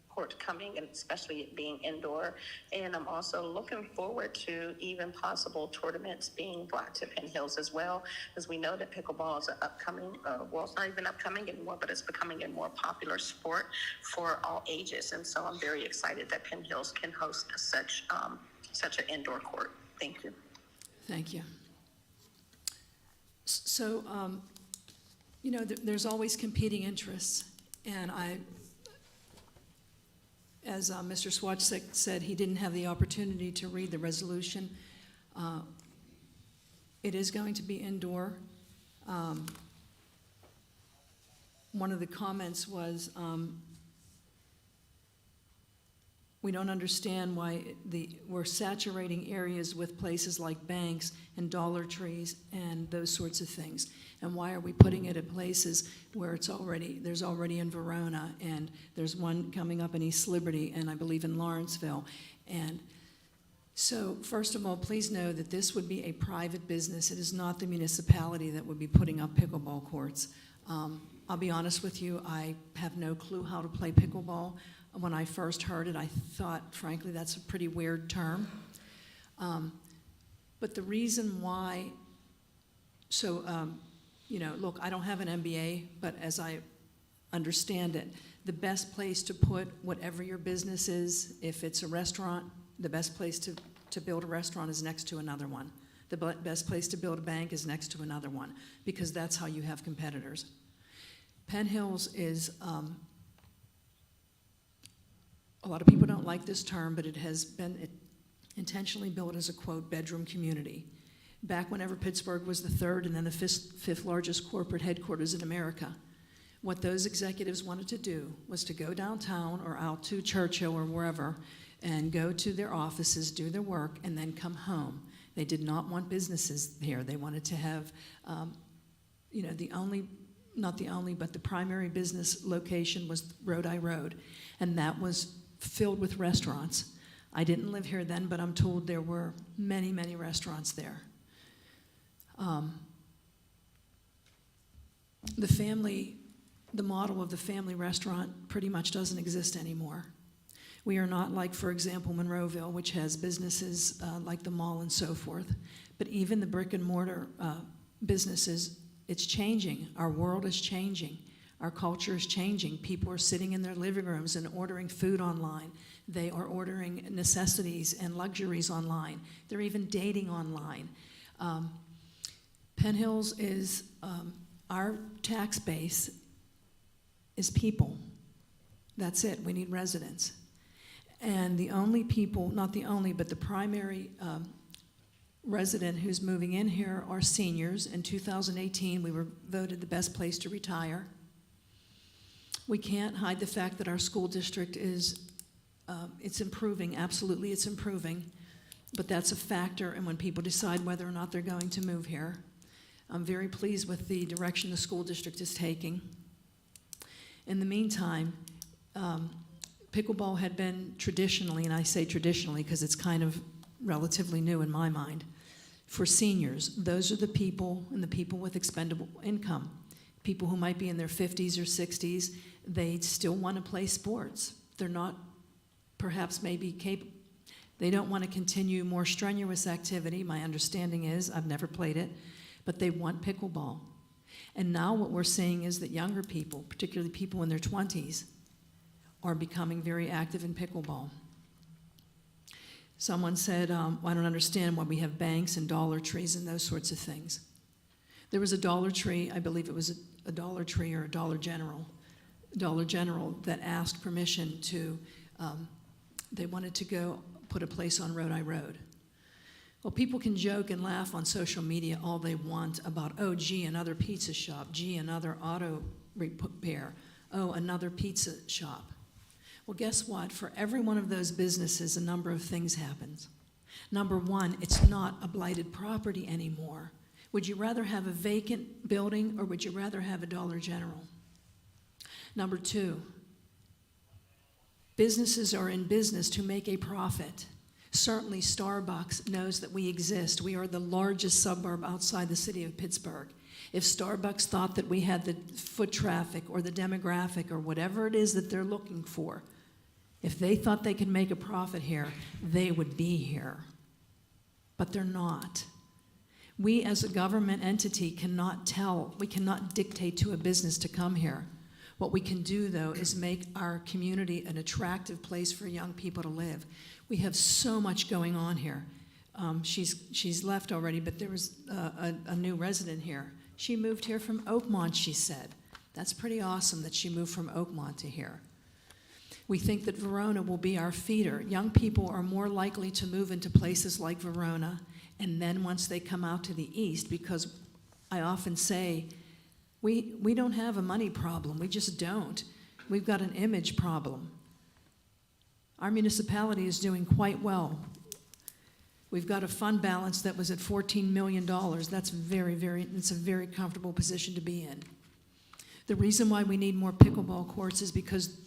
court coming, and especially it being indoor. And I'm also looking forward to even possible tournaments being brought to Penn Hills as well, as we know that pickleball is an upcoming, well, it's not even upcoming anymore, but it's becoming a more popular sport for all ages. And so I'm very excited that Penn Hills can host such an indoor court. Thank you. Thank you. So, there's always competing interests, and as Mr. Swatchek said, he didn't have the opportunity to read the resolution. It is going to be indoor. One of the comments was, we don't understand why we're saturating areas with places like banks and Dollar Trees and those sorts of things. And why are we putting it at places where there's already in Verona, and there's one coming up in East Liberty, and I believe in Lawrenceville. And so, first of all, please know that this would be a private business. It is not the municipality that would be putting up pickleball courts. I'll be honest with you, I have no clue how to play pickleball. When I first heard it, I thought, frankly, that's a pretty weird term. But the reason why, look, I don't have an MBA, but as I understand it, the best place to put whatever your business is, if it's a restaurant, the best place to build a restaurant is next to another one. The best place to build a bank is next to another one, because that's how you have competitors. Penn Hills is, a lot of people don't like this term, but it has been intentionally built as a, quote, bedroom community. Back whenever Pittsburgh was the third and then the fifth largest corporate headquarters in America, What those executives wanted to do was to go downtown or out to Churchill or wherever and go to their offices, do their work, and then come home. They did not want businesses here. They wanted to have, not the only, but the primary business location was Rodi Road, and that was filled with restaurants. I didn't live here then, but I'm told there were many, many restaurants there. The model of the family restaurant pretty much doesn't exist anymore. We are not like, for example, Monroeville, which has businesses like the mall and so forth. But even the brick and mortar businesses, it's changing. Our world is changing. Our culture is changing. People are sitting in their living rooms and ordering food online. They are ordering necessities and luxuries online. They're even dating online. Penn Hills is, our tax base is people. That's it. We need residents. And the only people, not the only, but the primary resident who's moving in here are seniors. In 2018, we were voted the best place to retire. We can't hide the fact that our school district is, it's improving, absolutely it's improving, but that's a factor in when people decide whether or not they're going to move here. I'm very pleased with the direction the school district is taking. In the meantime, pickleball had been traditionally, and I say traditionally because it's kind of relatively new in my mind, for seniors. Those are the people and the people with expendable income. People who might be in their 50s or 60s, they still want to play sports. They're not perhaps maybe capable. They don't want to continue more strenuous activity. My understanding is, I've never played it, but they want pickleball. And now what we're seeing is that younger people, particularly people in their 20s, are becoming very active in pickleball. Someone said, I don't understand why we have banks and Dollar Trees and those sorts of things. There was a Dollar Tree, I believe it was a Dollar Tree or a Dollar General that asked permission to, they wanted to go put a place on Rodi Road. Well, people can joke and laugh on social media all they want about, oh, gee, another pizza shop, gee, another auto repair, oh, another pizza shop. Well, guess what? For every one of those businesses, a number of things happens. Number one, it's not a blighted property anymore. Would you rather have a vacant building or would you rather have a Dollar General? Number two, businesses are in business to make a profit. Certainly Starbucks knows that we exist. We are the largest suburb outside the city of Pittsburgh. If Starbucks thought that we had the foot traffic or the demographic or whatever it is that they're looking for, if they thought they could make a profit here, they would be here. But they're not. We as a government entity cannot dictate to a business to come here. What we can do, though, is make our community an attractive place for young people to live. We have so much going on here. She's left already, but there was a new resident here. She moved here from Oakmont, she said. That's pretty awesome that she moved from Oakmont to here. We think that Verona will be our feeder. Young people are more likely to move into places like Verona, and then once they come out to the east, because I often say, we don't have a money problem, we just don't. We've got an image problem. Our municipality is doing quite well. We've got a fund balance that was at $14 million. That's it's a very comfortable position to be in. The reason why we need more pickleball courts is because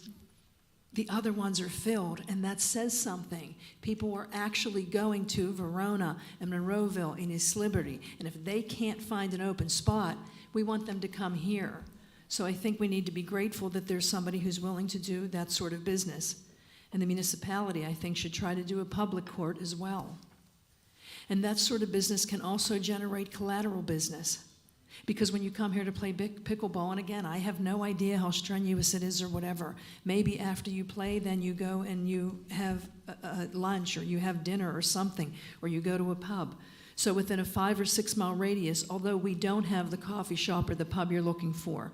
the other ones are filled, and that says something. People are actually going to Verona and Monroeville and East Liberty, and if they can't find an open spot, we want them to come here. So I think we need to be grateful that there's somebody who's willing to do that sort of business. And the municipality, I think, should try to do a public court as well. And that sort of business can also generate collateral business. Because when you come here to play pickleball, and again, I have no idea how strenuous it is or whatever. Maybe after you play, then you go and you have a lunch or you have dinner or something, or you go to a pub. So within a 5 or 6 mile radius, although we don't have the coffee shop or the pub you're looking for,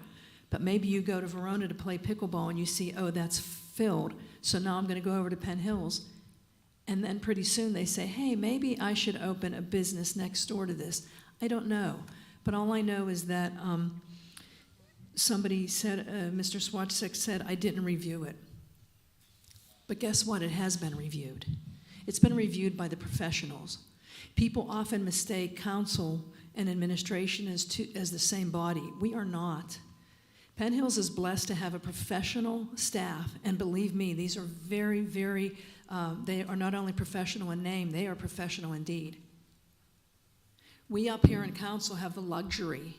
but maybe you go to Verona to play pickleball and you see, oh, that's filled, so now I'm going to go over to Penn Hills. And then pretty soon they say, hey, maybe I should open a business next door to this. I don't know. But all I know is that somebody said, Mr. Swatsik said, I didn't review it. But guess what? It has been reviewed. It's been reviewed by the professionals. People often mistake council and administration as the same body. We are not. Penn Hills is blessed to have a professional staff, and believe me, these are very, very, they are not only professional in name, they are professional indeed. We up here in council have the luxury.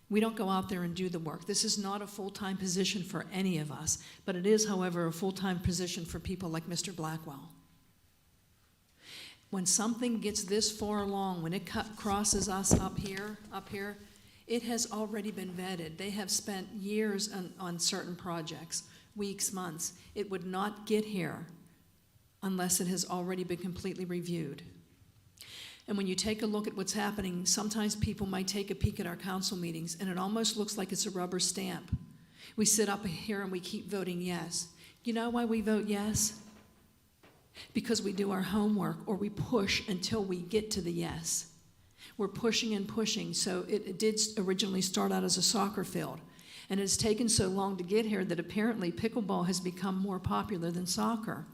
We don't go out there and do the work. This is not a full-time position for any of us, but it is, however, a full-time position for people like Mr. Blackwell. When something gets this far along, when it crosses us up here, it has already been vetted. They have spent years on certain projects, weeks, months. It would not get here unless it has already been completely reviewed. And when you take a look at what's happening, sometimes people might take a peek at our council meetings, and it almost looks like it's a rubber stamp. We sit up here and we keep voting yes. You know why we vote yes? Because we do our homework, or we push until we get to the yes. We're pushing and pushing. So it did originally start out as a soccer field, and it has taken so long to get here that apparently pickleball has become more popular than soccer.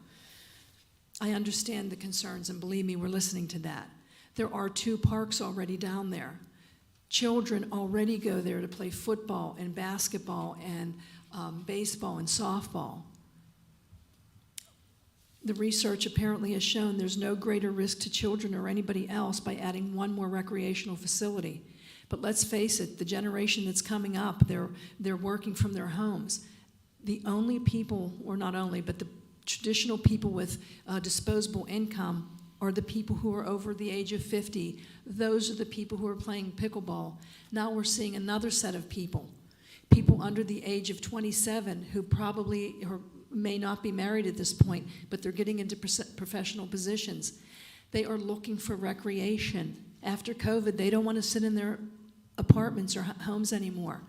I understand the concerns, and believe me, we're listening to that. There are 2 parks already down there. Children already go there to play football and basketball and baseball and softball. The research apparently has shown there's no greater risk to children or anybody else by adding 1 more recreational facility. But let's face it, the generation that's coming up, they're working from their homes. The only people, or not only, but the traditional people with disposable income are the people who are over the age of 50. Those are the people who are playing pickleball. Now we're seeing another set of people under the age of 27 who probably may not be married at this point, but they're getting into professional positions. They are looking for recreation. After COVID, they don't want to sit in their apartments or homes anymore.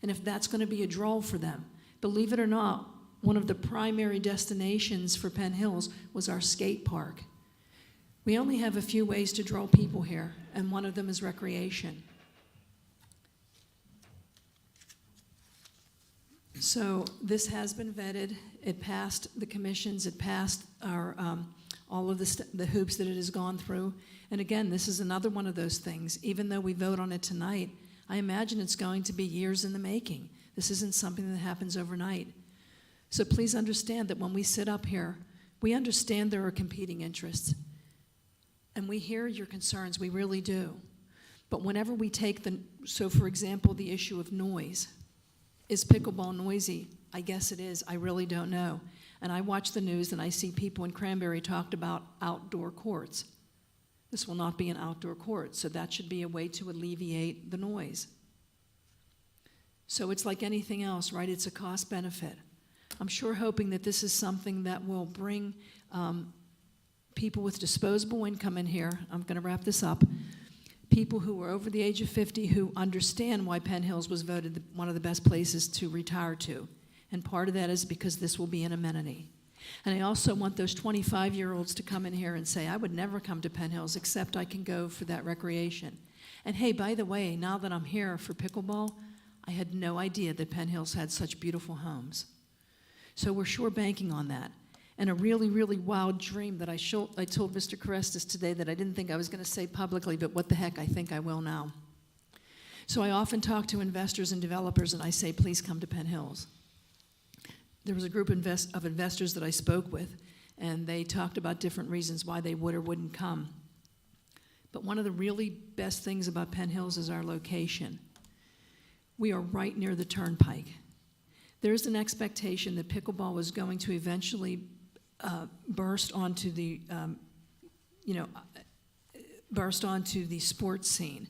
And if that's going to be a draw for them, believe it or not, one of the primary destinations for Penn Hills was our skate park. We only have a few ways to draw people here, and one of them is recreation. So this has been vetted. It passed the commissions. It passed our all of the hoops that it has gone through. And again, this is another one of those things. Even though we vote on it tonight, I imagine it's going to be years in the making. This isn't something that happens overnight. So please understand that when we sit up here, we understand there are competing interests. And we hear your concerns, we really do. But whenever we take so for example, the issue of noise. Is pickleball noisy? I guess it is, I really don't know. And I watch the news and I see people in Cranberry talked about outdoor courts. This will not be an outdoor court, so that should be a way to alleviate the noise. So it's like anything else, right? It's a cost benefit. I'm sure hoping that this is something that will bring people with disposable income in here. I'm going to wrap this up. People who are over the age of 50 who understand why Penn Hills was voted one of the best places to retire to. And part of that is because this will be an amenity. And I also want those 25-year-olds to come in here and say, I would never come to Penn Hills except I can go for that recreation. And hey, by the way, now that I'm here for pickleball, I had no idea that Penn Hills had such beautiful homes. So we're sure banking on that. And a really, really wild dream that I told Mr. Carestas today that I didn't think I was going to say publicly, but what the heck, I think I will now. So I often talk to investors and developers, and I say, please come to Penn Hills. There was a group of investors that I spoke with, and they talked about different reasons why they would or wouldn't come. But one of the really best things about Penn Hills is our location. We are right near the turnpike. There's an expectation that pickleball was going to eventually burst onto the sports scene.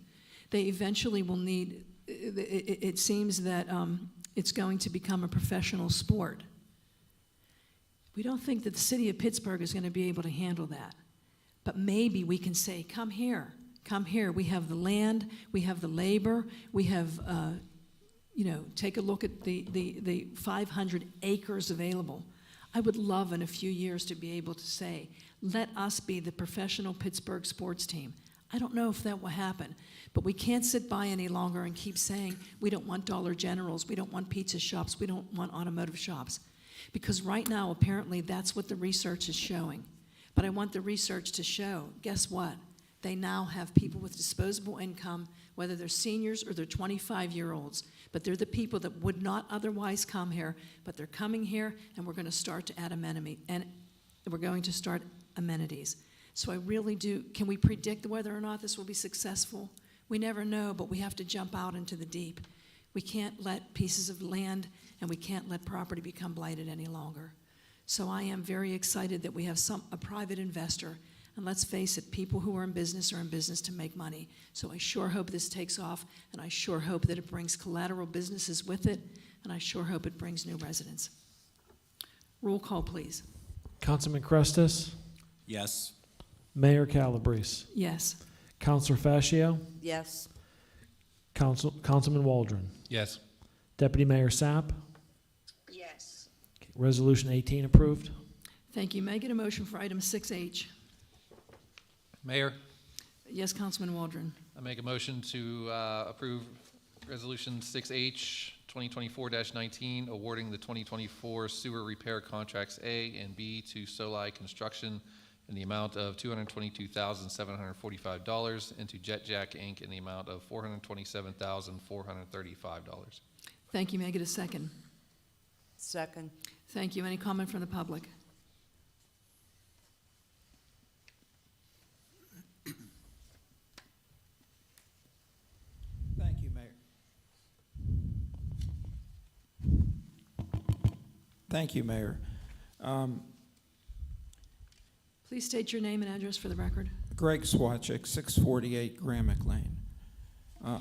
They eventually will need, it seems that it's going to become a professional sport. We don't think that the city of Pittsburgh is going to be able to handle that. But maybe we can say, come here. We have the land, we have the labor, we have, take a look at the 500 acres available. I would love in a few years to be able to say, let us be the professional Pittsburgh sports team. I don't know if that will happen, but we can't sit by any longer and keep saying we don't want Dollar Generals, we don't want pizza shops, we don't want automotive shops. Because right now, apparently, that's what the research is showing. But I want the research to show, guess what? They now have people with disposable income, whether they're seniors or they're 25-year-olds, but they're the people that would not otherwise come here, but they're coming here, and we're going to start to add amenities. So I really do, can we predict whether or not this will be successful? We never know, but we have to jump out into the deep. We can't let pieces of land and we can't let property become blighted any longer. So I am very excited that we have a private investor. And let's face it, people who are in business to make money. So I sure hope this takes off, and I sure hope that it brings collateral businesses with it, and I sure hope it brings new residents. Roll call, please. Councilman Crestus, Yes. Mayor Calabrese, Yes. Councilor Fascio, Yes. Councilman Waldron, Yes. Deputy Mayor Sapp. Yes. Resolution 18 approved. Thank you. May I get a motion for item 6H? Mayor, Yes, Councilman Waldron. I make a motion to approve Resolution 6H 2024-19, awarding the 2024 sewer repair contracts A and B to Soli Construction in the amount of $222,745 and to Jet Jack Inc. in the amount of $427,435. Thank you. May I get a second? Second. Thank you. Any comment from the public? Thank you, Mayor. Thank you, Mayor. Please state your name and address for the record. Greg Swatchik, 648 Gramick Lane.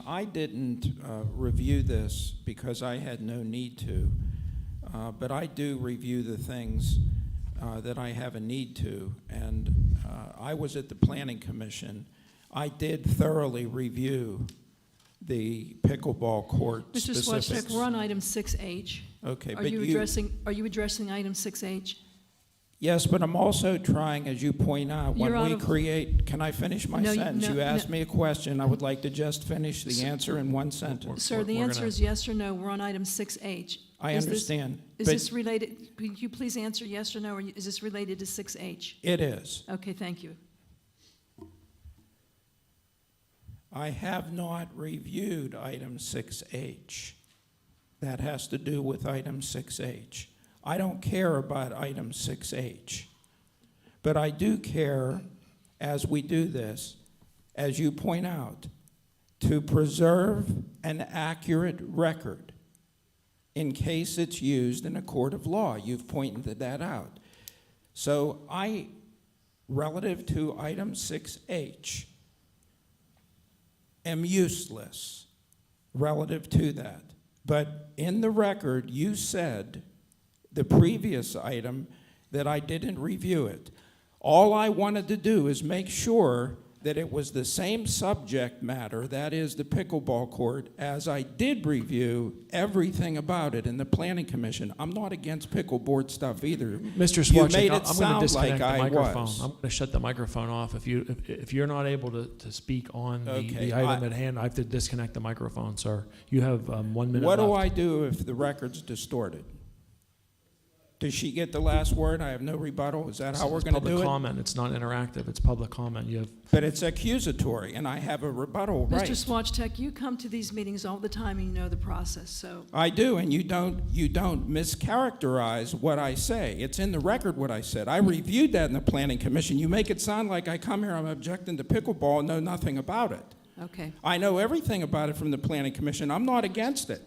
I didn't review this because I had no need to, but I do review the things that I have a need to, and I was at the Planning Commission. I did thoroughly review the pickleball court Mr. specifics. Swatchek, we're on item 6H. Okay, Are but you addressing item 6H? Yes, but I'm also trying, as you point out, You're when out we of- create, can I finish my No, sentence? no, You asked no. me a question, I would like to just finish the Sir- answer in one sentence. Sir, the answer is yes or no. We're on item 6H. I Is this- understand, Is but this related, could you please answer yes or no, or is this related to 6H? it is. Okay, thank you. I have not reviewed item 6H. That has to do with item 6H. I don't care about item 6H. But I do care, as we do this, as you point out, to preserve an accurate record in case it's used in a court of law. You've pointed that out. So relative to item 6H, am useless relative to that. But in the record, you said, the previous item, that I didn't review it. All I wanted to do is make sure that it was the same subject matter, that is the pickleball court, as I did review everything about it in the Planning Commission. I'm not against pickleboard stuff either. Mr. You Swatchek, made it I'm going to sound disconnect like the I microphone. was. I'm going to shut the microphone off. If you're not able to speak on Okay, the item at hand, I have to disconnect the microphone, sir. You have 1 minute What left. do I do if the record's distorted? Does she get the last word? I have no rebuttal? Is that how we're It's going to do public it? comment. It's not interactive. It's public comment. You have But it's accusatory, and I have a rebuttal right. Mr. Swatchek, you come to these meetings all the time and you know the process, so. I do, and you don't mischaracterize what I say. It's in the record what I said. I reviewed that in the Planning Commission. You make it sound like I come here, I'm objecting to pickleball, and know nothing about it. Okay. I know everything about it from the Planning Commission. I'm not against it.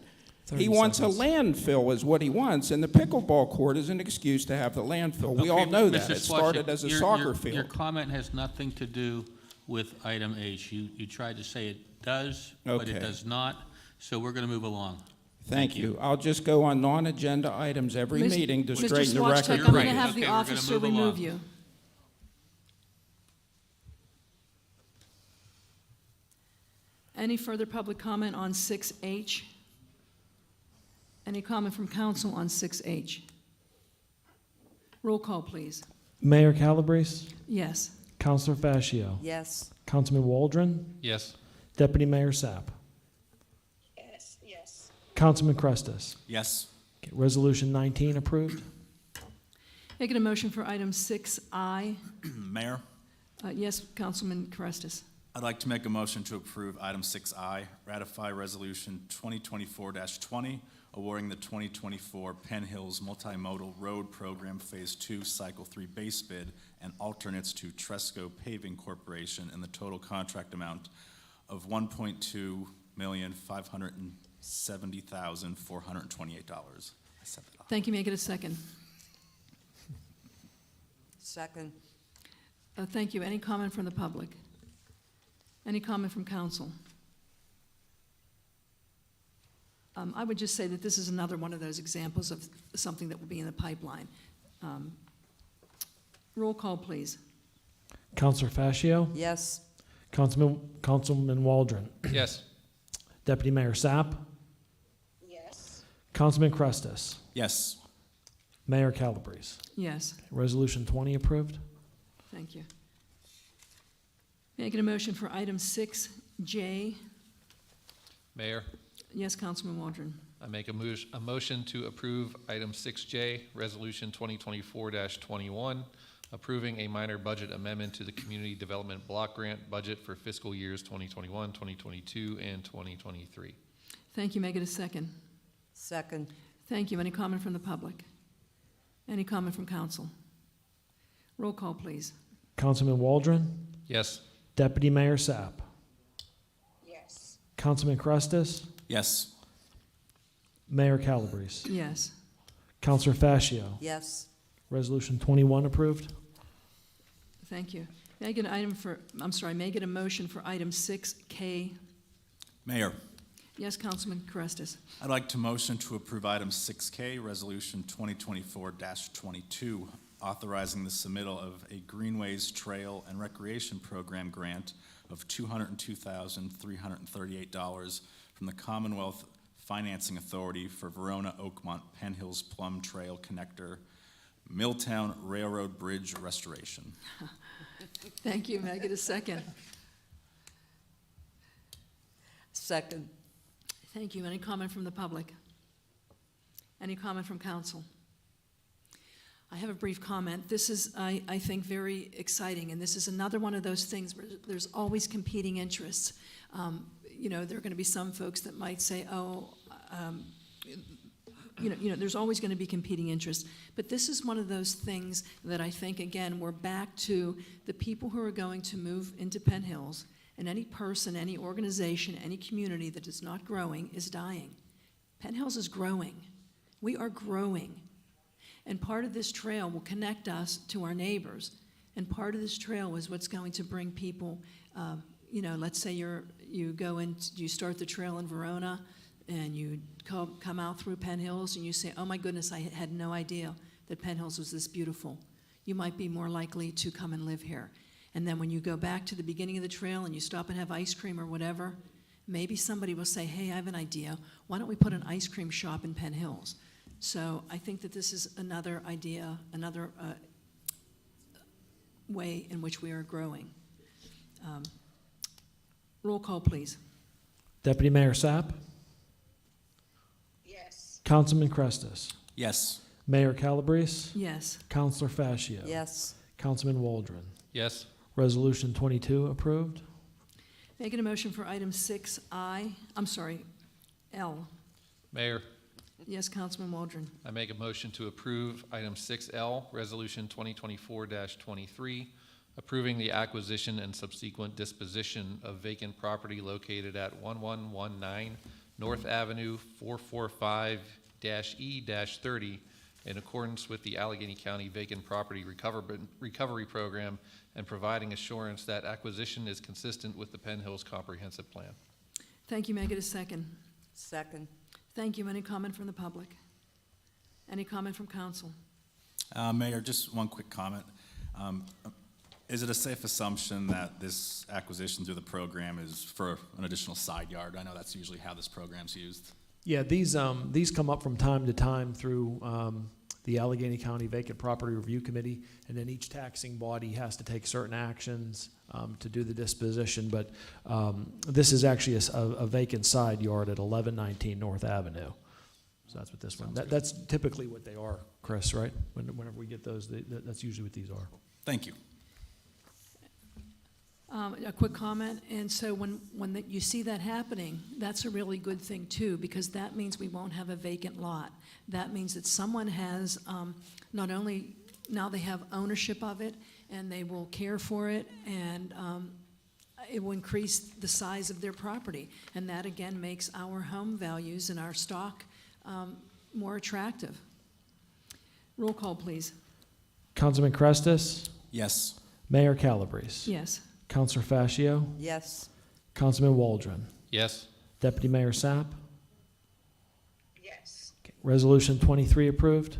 30 He wants seconds. a landfill is what he wants, and the pickleball court is an excuse to have the landfill. We all Okay, know that. Mr. It started Swatchek, as a your- soccer Your field. comment has nothing to do with item H. You tried to say it does, but it Okay. does not, so we're going to move along. Thank you. I'll just go on non-agenda items every Mis- meeting to Mr. straighten the Swatchek, record. I'm You're going right. to have Okay, the we're gonna officer move remove along. you. Any further public comment on 6H? Any comment from council on 6H? Roll call, please. Mayor Calabrese, Yes. Councilor Fascio, Yes. Councilman Waldron, Yes. Deputy Mayor Sapp, Yes. Councilman Crestus. Yes. Okay, Resolution 19 approved. Making a motion for item 6I. Mayor, Yes, Councilman Carestis. I'd like to make a motion to approve item 6I, ratify resolution 2024-20, awarding the 2024 Penn Hills Multimodal Road Program Phase 2 Cycle 3 base bid and alternates to Tresco Paving Corporation in the total contract amount of $1,257,428. I said that off. Thank you. May I get a second? Second. Thank you. Any comment from the public? Any comment from council? I would just say that this is another one of those examples of something that will be in the pipeline. Roll call, please. Counselor Fascio, Yes. Councilman Waldron, Yes. Deputy Mayor Sapp, Yes. Councilman Crestus, Yes. Mayor Calabrese. Yes, Resolution 20 approved. thank you. May I get a motion for item 6J? Mayor, Yes, Councilman Waldron. I make a motion to approve item 6J, Resolution 2024-21, approving a minor budget amendment to the Community Development Block Grant budget for fiscal years 2021, 2022, and 2023. Thank you. May I get a second? Second. Thank you. Any comment from the public? Any comment from council? Roll call, please. Councilman Waldron, Yes. Deputy Mayor Sapp, Yes. Councilman Crestus, Yes. Mayor Calabrese. Yes. Counselor Fascio. Yes. Resolution 21 approved. Thank you. May I get an item for, may I get a motion for item 6K? Mayor, Yes, Councilman Carestis. I'd like to motion to approve item 6K, resolution 2024-22, authorizing the submittal of a Greenways Trail and Recreation Program grant of $202,338 from the Commonwealth Financing Authority for Verona Oakmont Penn Hills Plum Trail Connector Milltown Railroad Bridge Restoration. Thank you. May I get a second? Second. Thank you. Any comment from the public? Any comment from council? I have a brief comment. This is, I think, very exciting, and this is another one of those things where there's always competing interests. You know, there are going to be some folks that might say, there's always going to be competing interests. But this is one of those things that I think, again, we're back to the people who are going to move into Penn Hills, and any person, any organization, any community that is not growing is dying. Penn Hills is growing. We are growing. And part of this trail will connect us to our neighbors. And part of this trail is what's going to bring people, let's say you go in, you start the trail in Verona, and you come out through Penn Hills, and you say, oh my goodness, I had no idea that Penn Hills was this beautiful. You might be more likely to come and live here. And then when you go back to the beginning of the trail and you stop and have ice cream or whatever, maybe somebody will say, hey, I have an idea. Why don't we put an ice cream shop in Penn Hills? So I think that this is another idea, another way in which we are growing. Roll call, please. Deputy Mayor Sapp, Yes. Councilman Crestus, Yes. Mayor Calabrese, Yes. Counselor Fascio. Yes. Councilman Waldron. Yes. Resolution 22 approved. Making a motion for item L. Mayor, Yes, Councilman Waldron. I make a motion to approve item 6L, Resolution 2024-23, approving the acquisition and subsequent disposition of vacant property located at 1119 North Avenue 445-E-30 in accordance with the Allegheny County Vacant Property Recovery Program and providing assurance that acquisition is consistent with the Penn Hills Comprehensive Plan. Thank you. May I get a second? Second. Thank you. Any comment from the public? Any comment from council? Mayor, just one quick comment. Is it a safe assumption that this acquisition through the program is for an additional side yard? I know that's usually how this program's used. Yeah, these come up from time to time through the Allegheny County Vacant Property Review Committee, and then each taxing body has to take certain actions to do the disposition. But this is actually a vacant side yard at 1119 North Avenue. So that's what this one, that's typically what they are, Chris, right? Whenever we get those, that's usually what these are. Thank you. A quick comment, and so when you see that happening, that's a really good thing too, because that means we won't have a vacant lot. That means that someone has, not only, now they have ownership of it, and they will care for it, and it will increase the size of their property. And that again makes our home values and our stock more attractive. Roll call, please. Councilman Crestis, Yes. Mayor Calabrese. Yes. Councilor Fascio, Yes. Councilman Waldron, Yes. Deputy Mayor Sapp. Yes. Okay. Resolution 23 approved.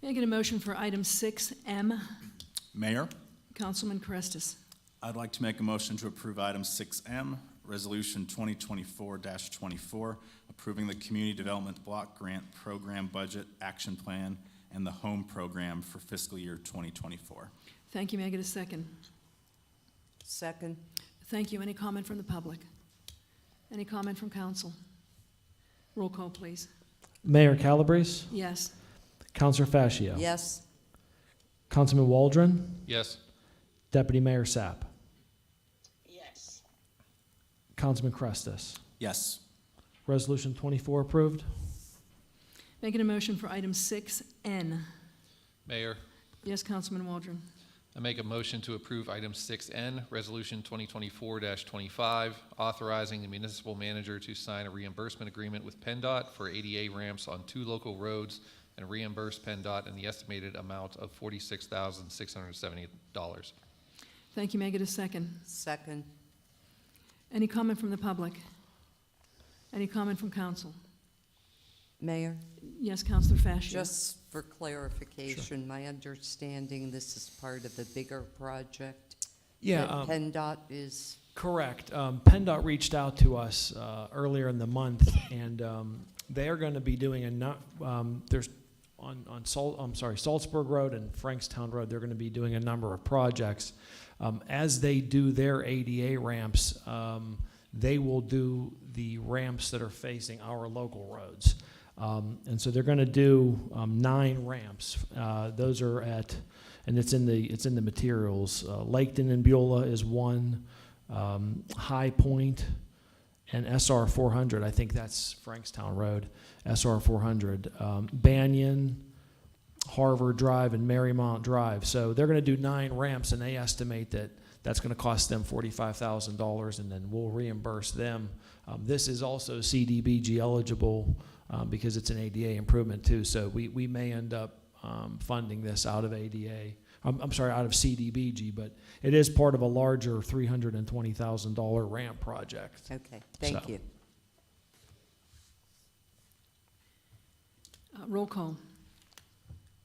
May I get a motion for item 6M? Mayor, Councilman Carestis. I'd like to make a motion to approve item 6M, Resolution 2024-24, approving the Community Development Block Grant Program Budget Action Plan and the Home Program for fiscal year 2024. Thank you. May I get a second? Second. Thank you. Any comment from the public? Any comment from council? Roll call, please. Mayor Calabrese, Yes. Councilor Fascio. Yes. Councilman Waldron, Yes. Deputy Mayor Sapp. Yes. Councilman Crestis. Yes. Resolution 24 approved. Making a motion for item 6N. Mayor, Yes, Councilman Waldron. I make a motion to approve item 6N, Resolution 2024-25, authorizing the municipal manager to sign a reimbursement agreement with PennDOT for ADA ramps on 2 local roads and reimburse PennDOT in the estimated amount of $46,670. Thank you. May I get a second? Second. Any comment from the public? Any comment from council? Mayor, Yes, Councilor Fascio. just for clarification, my understanding this is part of a bigger project? Yeah, that PennDOT is, correct. PennDOT reached out to us earlier in the month, and they are going to be doing there's on Salzburg Road and Frankstown Road, they're going to be doing a number of projects. As they do their ADA ramps, they will do the ramps that are facing our local roads. And so they're going to do 9 ramps. Those are at, and it's in the materials. Laketon and Beulah is one. High Point and SR 400. I think that's Frankstown Road. SR 400. Banyan, Harvard Drive, and Marymount Drive. So they're going to do 9 ramps, and they estimate that that's going to cost them $45,000, and then we'll reimburse them. This is also CDBG eligible. Because it's an ADA improvement too, so we may end up funding this out of ADA. out of CDBG, but it is part of a larger $320,000 ramp project. okay, thank So. you. Roll call.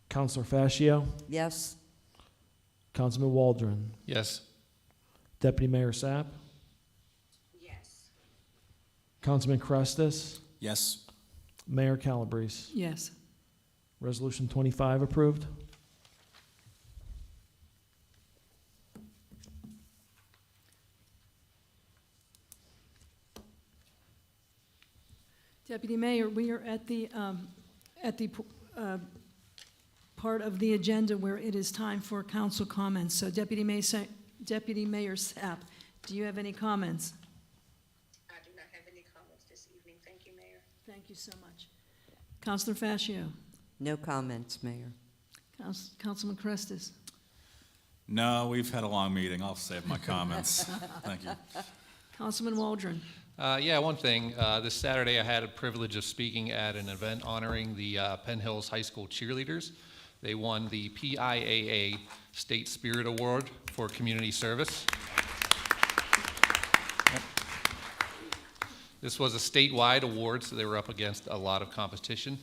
Councilor Fascio, Yes. Councilman Waldron, Yes. Deputy Mayor Sapp, Yes. Councilman Crestis, Yes. Mayor Calabrese. Yes. Resolution 25 approved. Deputy Mayor, we are at the part of the agenda where it is time for council comments. So Deputy Mayor Sapp, do you have any comments? I do not have any comments this evening. Thank you, Mayor. Thank you so much. Councilor Fascio. No comments, Mayor. Councilman Crestis. No, we've had a long meeting. I'll save my comments. Thank you. Councilman Waldron. Yeah, one thing. This Saturday, I had a privilege of speaking at an event honoring the Penn Hills High School cheerleaders. They won the PIAA State Spirit Award for community service. Yep. This was a statewide award, so they were up against a lot of competition.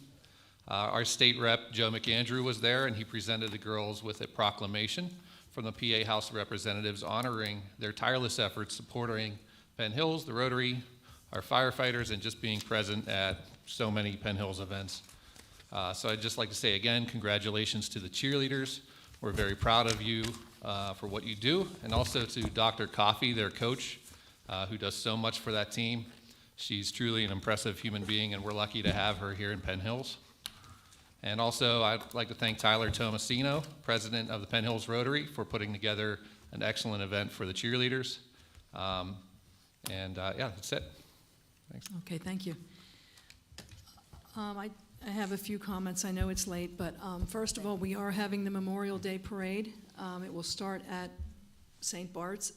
Our state rep, Joe McAndrew, was there, and he presented the girls with a proclamation from the PA House of Representatives honoring their tireless efforts supporting Penn Hills, the Rotary, our firefighters, and just being present at so many Penn Hills events. So I'd just like to say again, congratulations to the cheerleaders. We're very proud of you for what you do, and also to Dr. Coffey, their coach, who does so much for that team. She's truly an impressive human being, and we're lucky to have her here in Penn Hills. And also, I'd like to thank Tyler Tomasino, president of the Penn Hills Rotary, for putting together an excellent event for the cheerleaders. Yeah, that's it. Thanks. Okay, thank you. I have a few comments. I know it's late, but first of all, we are having the Memorial Day Parade. It will start at St. Bart's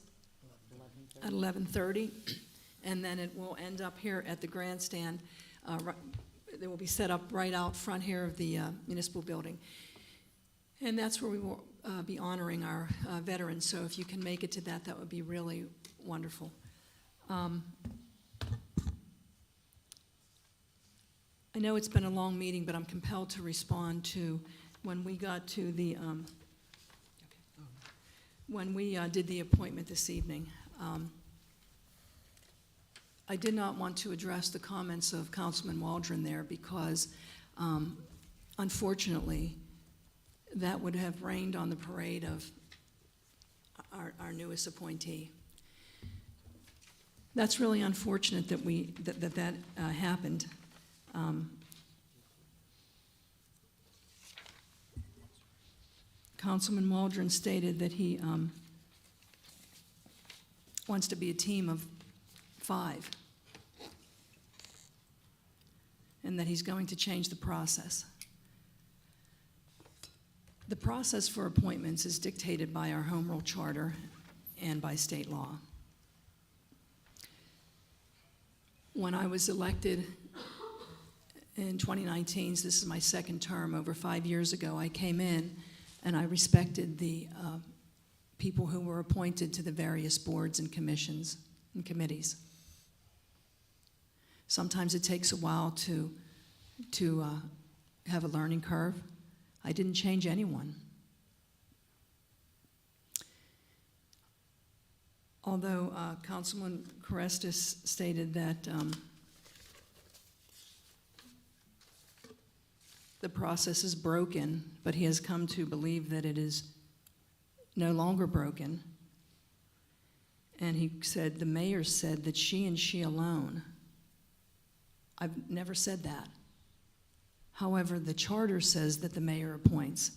at 11:30, and then it will end up here at the grandstand. They will be set up right out front here of the municipal building. And that's where we will be honoring our veterans. So if you can make it to that, that would be really wonderful. I know it's been a long meeting, but I'm compelled to respond to when we got to the, when we did the appointment this evening. I did not want to address the comments of Councilman Waldron there because, unfortunately, that would have rained on the parade of our newest appointee. That's really unfortunate that that happened. Councilman Waldron stated that he wants to be a team of 5, and that he's going to change the process. The process for appointments is dictated by our home rule charter and by state law. When I was elected in 2019, so this is my second term, over 5 years ago, I came in and I respected the people who were appointed to the various boards and commissions and committees. Sometimes it takes a while to have a learning curve. I didn't change anyone. Although Councilman Carestis stated that the process is broken, but he has come to believe that it is no longer broken. And he said, the mayor said that she and she alone. I've never said that. However, the charter says that the mayor appoints.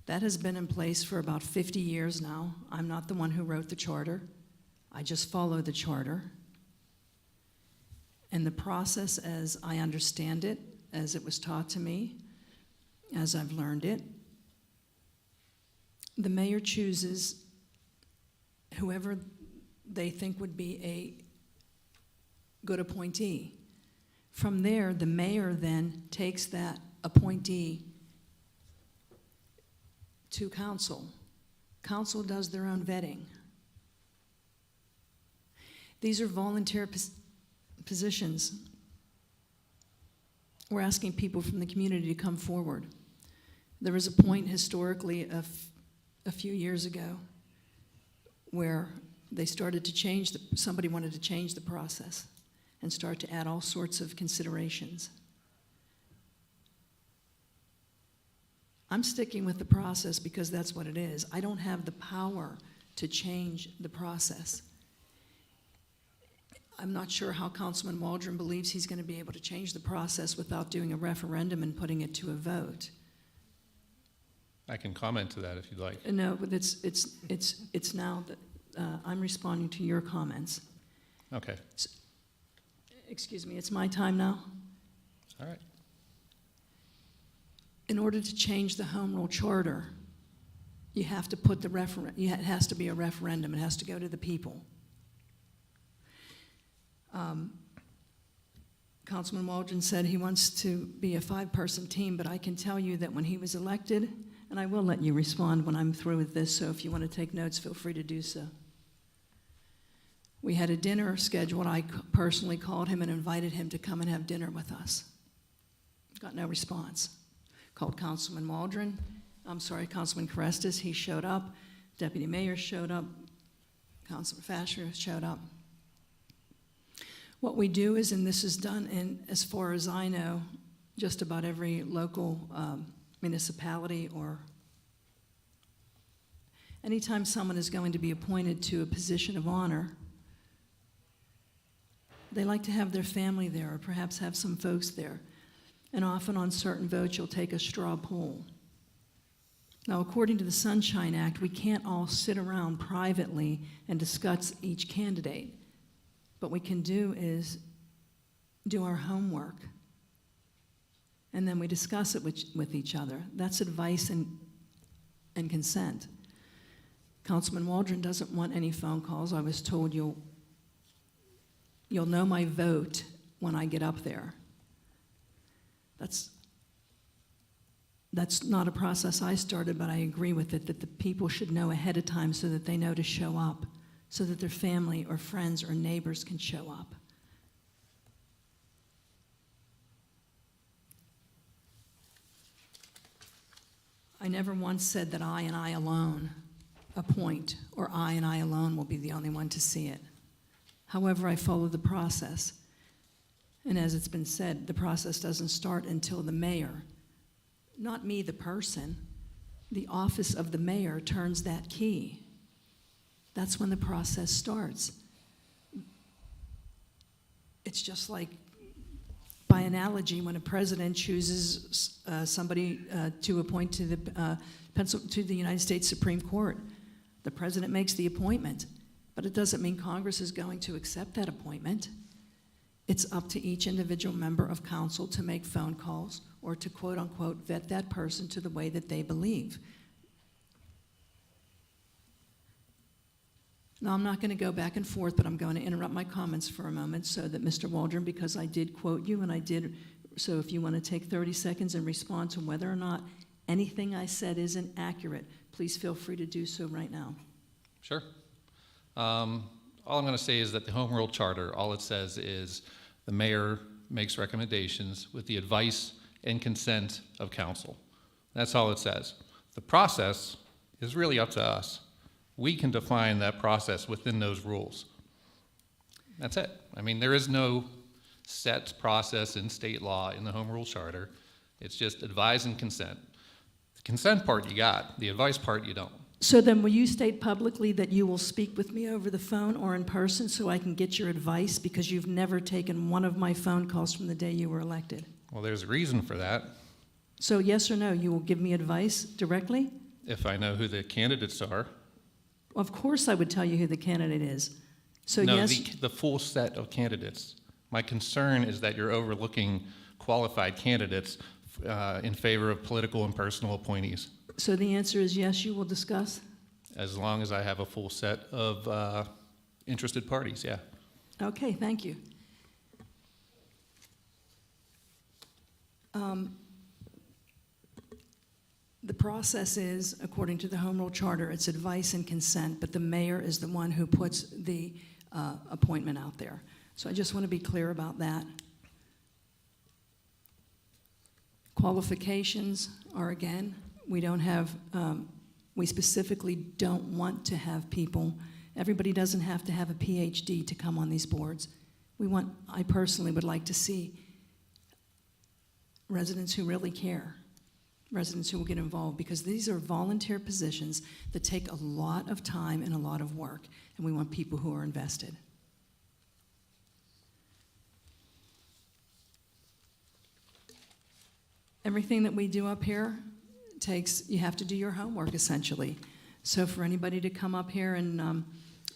That has been in place for about 50 years now. I'm not the one who wrote the charter. I just follow the charter. And the process, as I understand it, as it was taught to me, as I've learned it, the mayor chooses whoever they think would be a good appointee. From there, the mayor then takes that appointee to council. Council does their own vetting. These are volunteer positions. We're asking people from the community to come forward. There was a point historically a few years ago where they started to change, somebody wanted to change the process and start to add all sorts of considerations. I'm sticking with the process because that's what it is. I don't have the power to change the process. I'm not sure how Councilman Waldron believes he's going to be able to change the process without doing a referendum and putting it to a vote. I can comment to that if you'd like. No, but it's now that I'm responding to your comments. Okay. Excuse me, it's my time now? All right. In order to change the home rule charter, you have to put it has to be a referendum. It has to go to the people. Councilman Waldron said he wants to be a 5-person team, but I can tell you that when he was elected, and I will let you respond when I'm through with this, so if you want to take notes, feel free to do so. We had a dinner scheduled. I personally called him and invited him to come and have dinner with us. Got no response. Called Councilman Waldron. Councilman Carestis. He showed up. Deputy Mayor showed up. Councilman Fasher showed up. What we do is, and this is done in, as far as I know, just about every local municipality, or anytime someone is going to be appointed to a position of honor, they like to have their family there, or perhaps have some folks there. And often on certain votes, you'll take a straw poll. Now, according to the Sunshine Act, we can't all sit around privately and discuss each candidate. What we can do is do our homework, and then we discuss it with each other. That's advice and consent. Councilman Waldron doesn't want any phone calls. I was told you'll know my vote when I get up there. That's not a process I started, but I agree with it, that the people should know ahead of time so that they know to show up, so that their family or friends or neighbors can show up. I never once said that I and I alone appoint, or I and I alone will be the only one to see it. However, I follow the process. And as it's been said, the process doesn't start until the mayor, not me, the person, the office of the mayor turns that key. That's when the process starts. It's just like, by analogy, when a president chooses somebody to appoint to the United States Supreme Court, the president makes the appointment, but it doesn't mean Congress is going to accept that appointment. It's up to each individual member of council to make phone calls or to quote unquote vet that person to the way that they believe. Now, I'm not going to go back and forth, but I'm going to interrupt my comments for a moment so that Mr. Waldron, because I did quote you, and I did, so if you want to take 30 seconds and respond to whether or not anything I said isn't accurate, please feel free to do so right now. Sure. All I'm going to say is that the Home Rule Charter, all it says is the mayor makes recommendations with the advice and consent of council. That's all it says. The process is really up to us. We can define that process within those rules. That's it. I mean, there is no set process in state law in the Home Rule Charter. It's just advise and consent. The consent part you got, the advice part you don't. So then will you state publicly that you will speak with me over the phone or in person so I can get your advice, because you've never taken one of my phone calls from the day you were elected? Well, there's a reason for that. So yes or no, you will give me advice directly? If I know who the candidates are. Of course I would tell you who the candidate is. So No, yes, the full set of candidates. My concern is that you're overlooking qualified candidates in favor of political and personal appointees. so the answer is yes, you will discuss? As long as I have a full set of interested parties, yeah. Okay, thank you. The process is, according to the Home Rule Charter, it's advice and consent, but the mayor is the one who puts the appointment out there. So I just want to be clear about that. Qualifications are, again, we don't have, we specifically don't want to have people, everybody doesn't have to have a PhD to come on these boards. I personally would like to see residents who really care, residents who will get involved, because these are volunteer positions that take a lot of time and a lot of work, and we want people who are invested. Everything that we do up here you have to do your homework, essentially. So for anybody to come up here and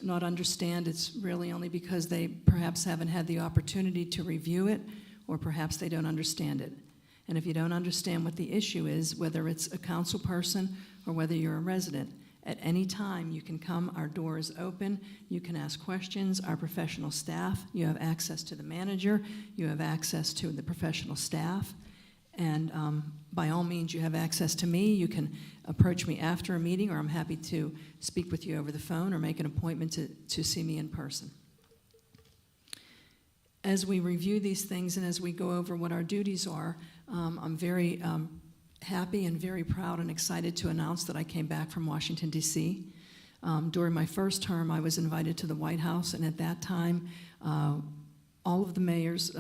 not understand, it's really only because they perhaps haven't had the opportunity to review it, or perhaps they don't understand it. And if you don't understand what the issue is, whether it's a council person or whether you're a resident, at any time you can come, our door is open, you can ask questions, our professional staff, you have access to the manager, you have access to the professional staff, and by all means you have access to me. You can approach me after a meeting, or I'm happy to speak with you over the phone or make an appointment to see me in person. As we review these things and as we go over what our duties are, I'm very happy and very proud and excited to announce that I came back from Washington, D.C. During my first term, I was invited to the White House, and at that time, all of the mayors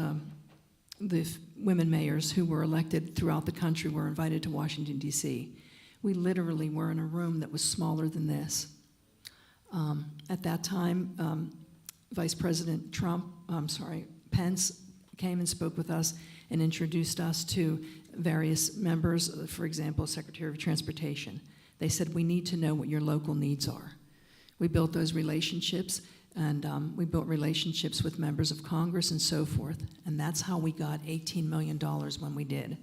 the women mayors who were elected throughout the country were invited to Washington, D.C. We literally were in a room that was smaller than this. At that time, Vice President Pence came and spoke with us and introduced us to various members, for example, Secretary of Transportation. They said, we need to know what your local needs are. We built those relationships, and we built relationships with members of Congress and so forth, and that's how we got $18 million when we did.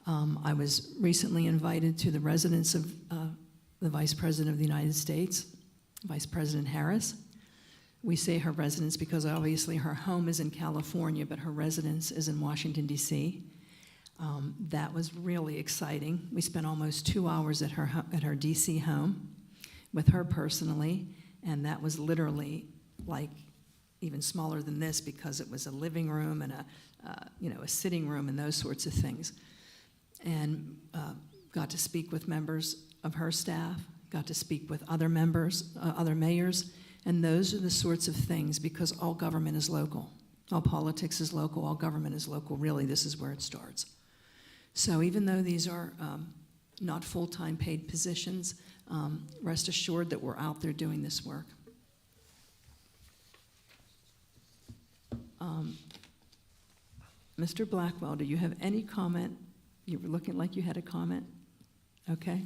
I was recently invited to the residence of the Vice President of the United States, Vice President Harris. We say her residence because obviously her home is in California, but her residence is in Washington, D.C. That was really exciting. We spent almost 2 hours at her D.C. home with her personally, and that was literally like even smaller than this because it was a living room and a sitting room and those sorts of things. And got to speak with members of her staff, got to speak with other members, other mayors, and those are the sorts of things, because all government is local. All politics is local, all government is local. Really, this is where it starts. So even though these are not full-time paid positions, rest assured that we're out there doing this work. Mr. Blackwell, do you have any comment? You were looking like you had a comment. Okay.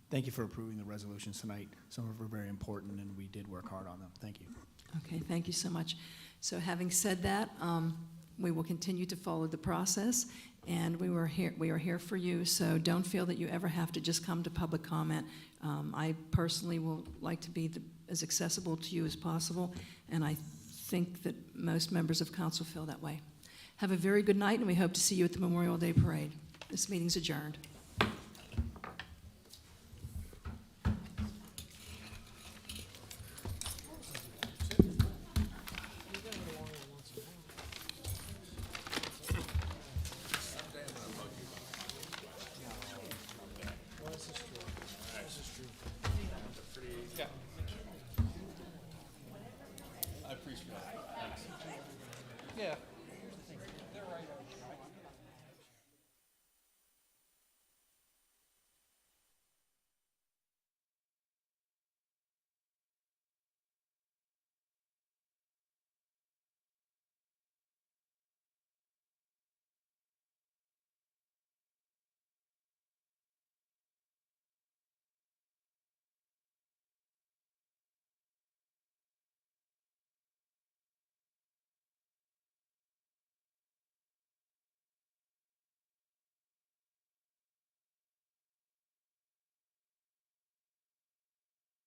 Thank you for approving the resolutions tonight. Some of them are very important, and we did work hard on them. Thank you. Okay, thank you so much. So having said that, we will continue to follow the process, and we are here for you, so don't feel that you ever have to just come to public comment. I personally will like to be as accessible to you as possible, and I think that most members of council feel that way. Have a very good night, and we hope to see you at the Memorial Day Parade. This meeting's adjourned.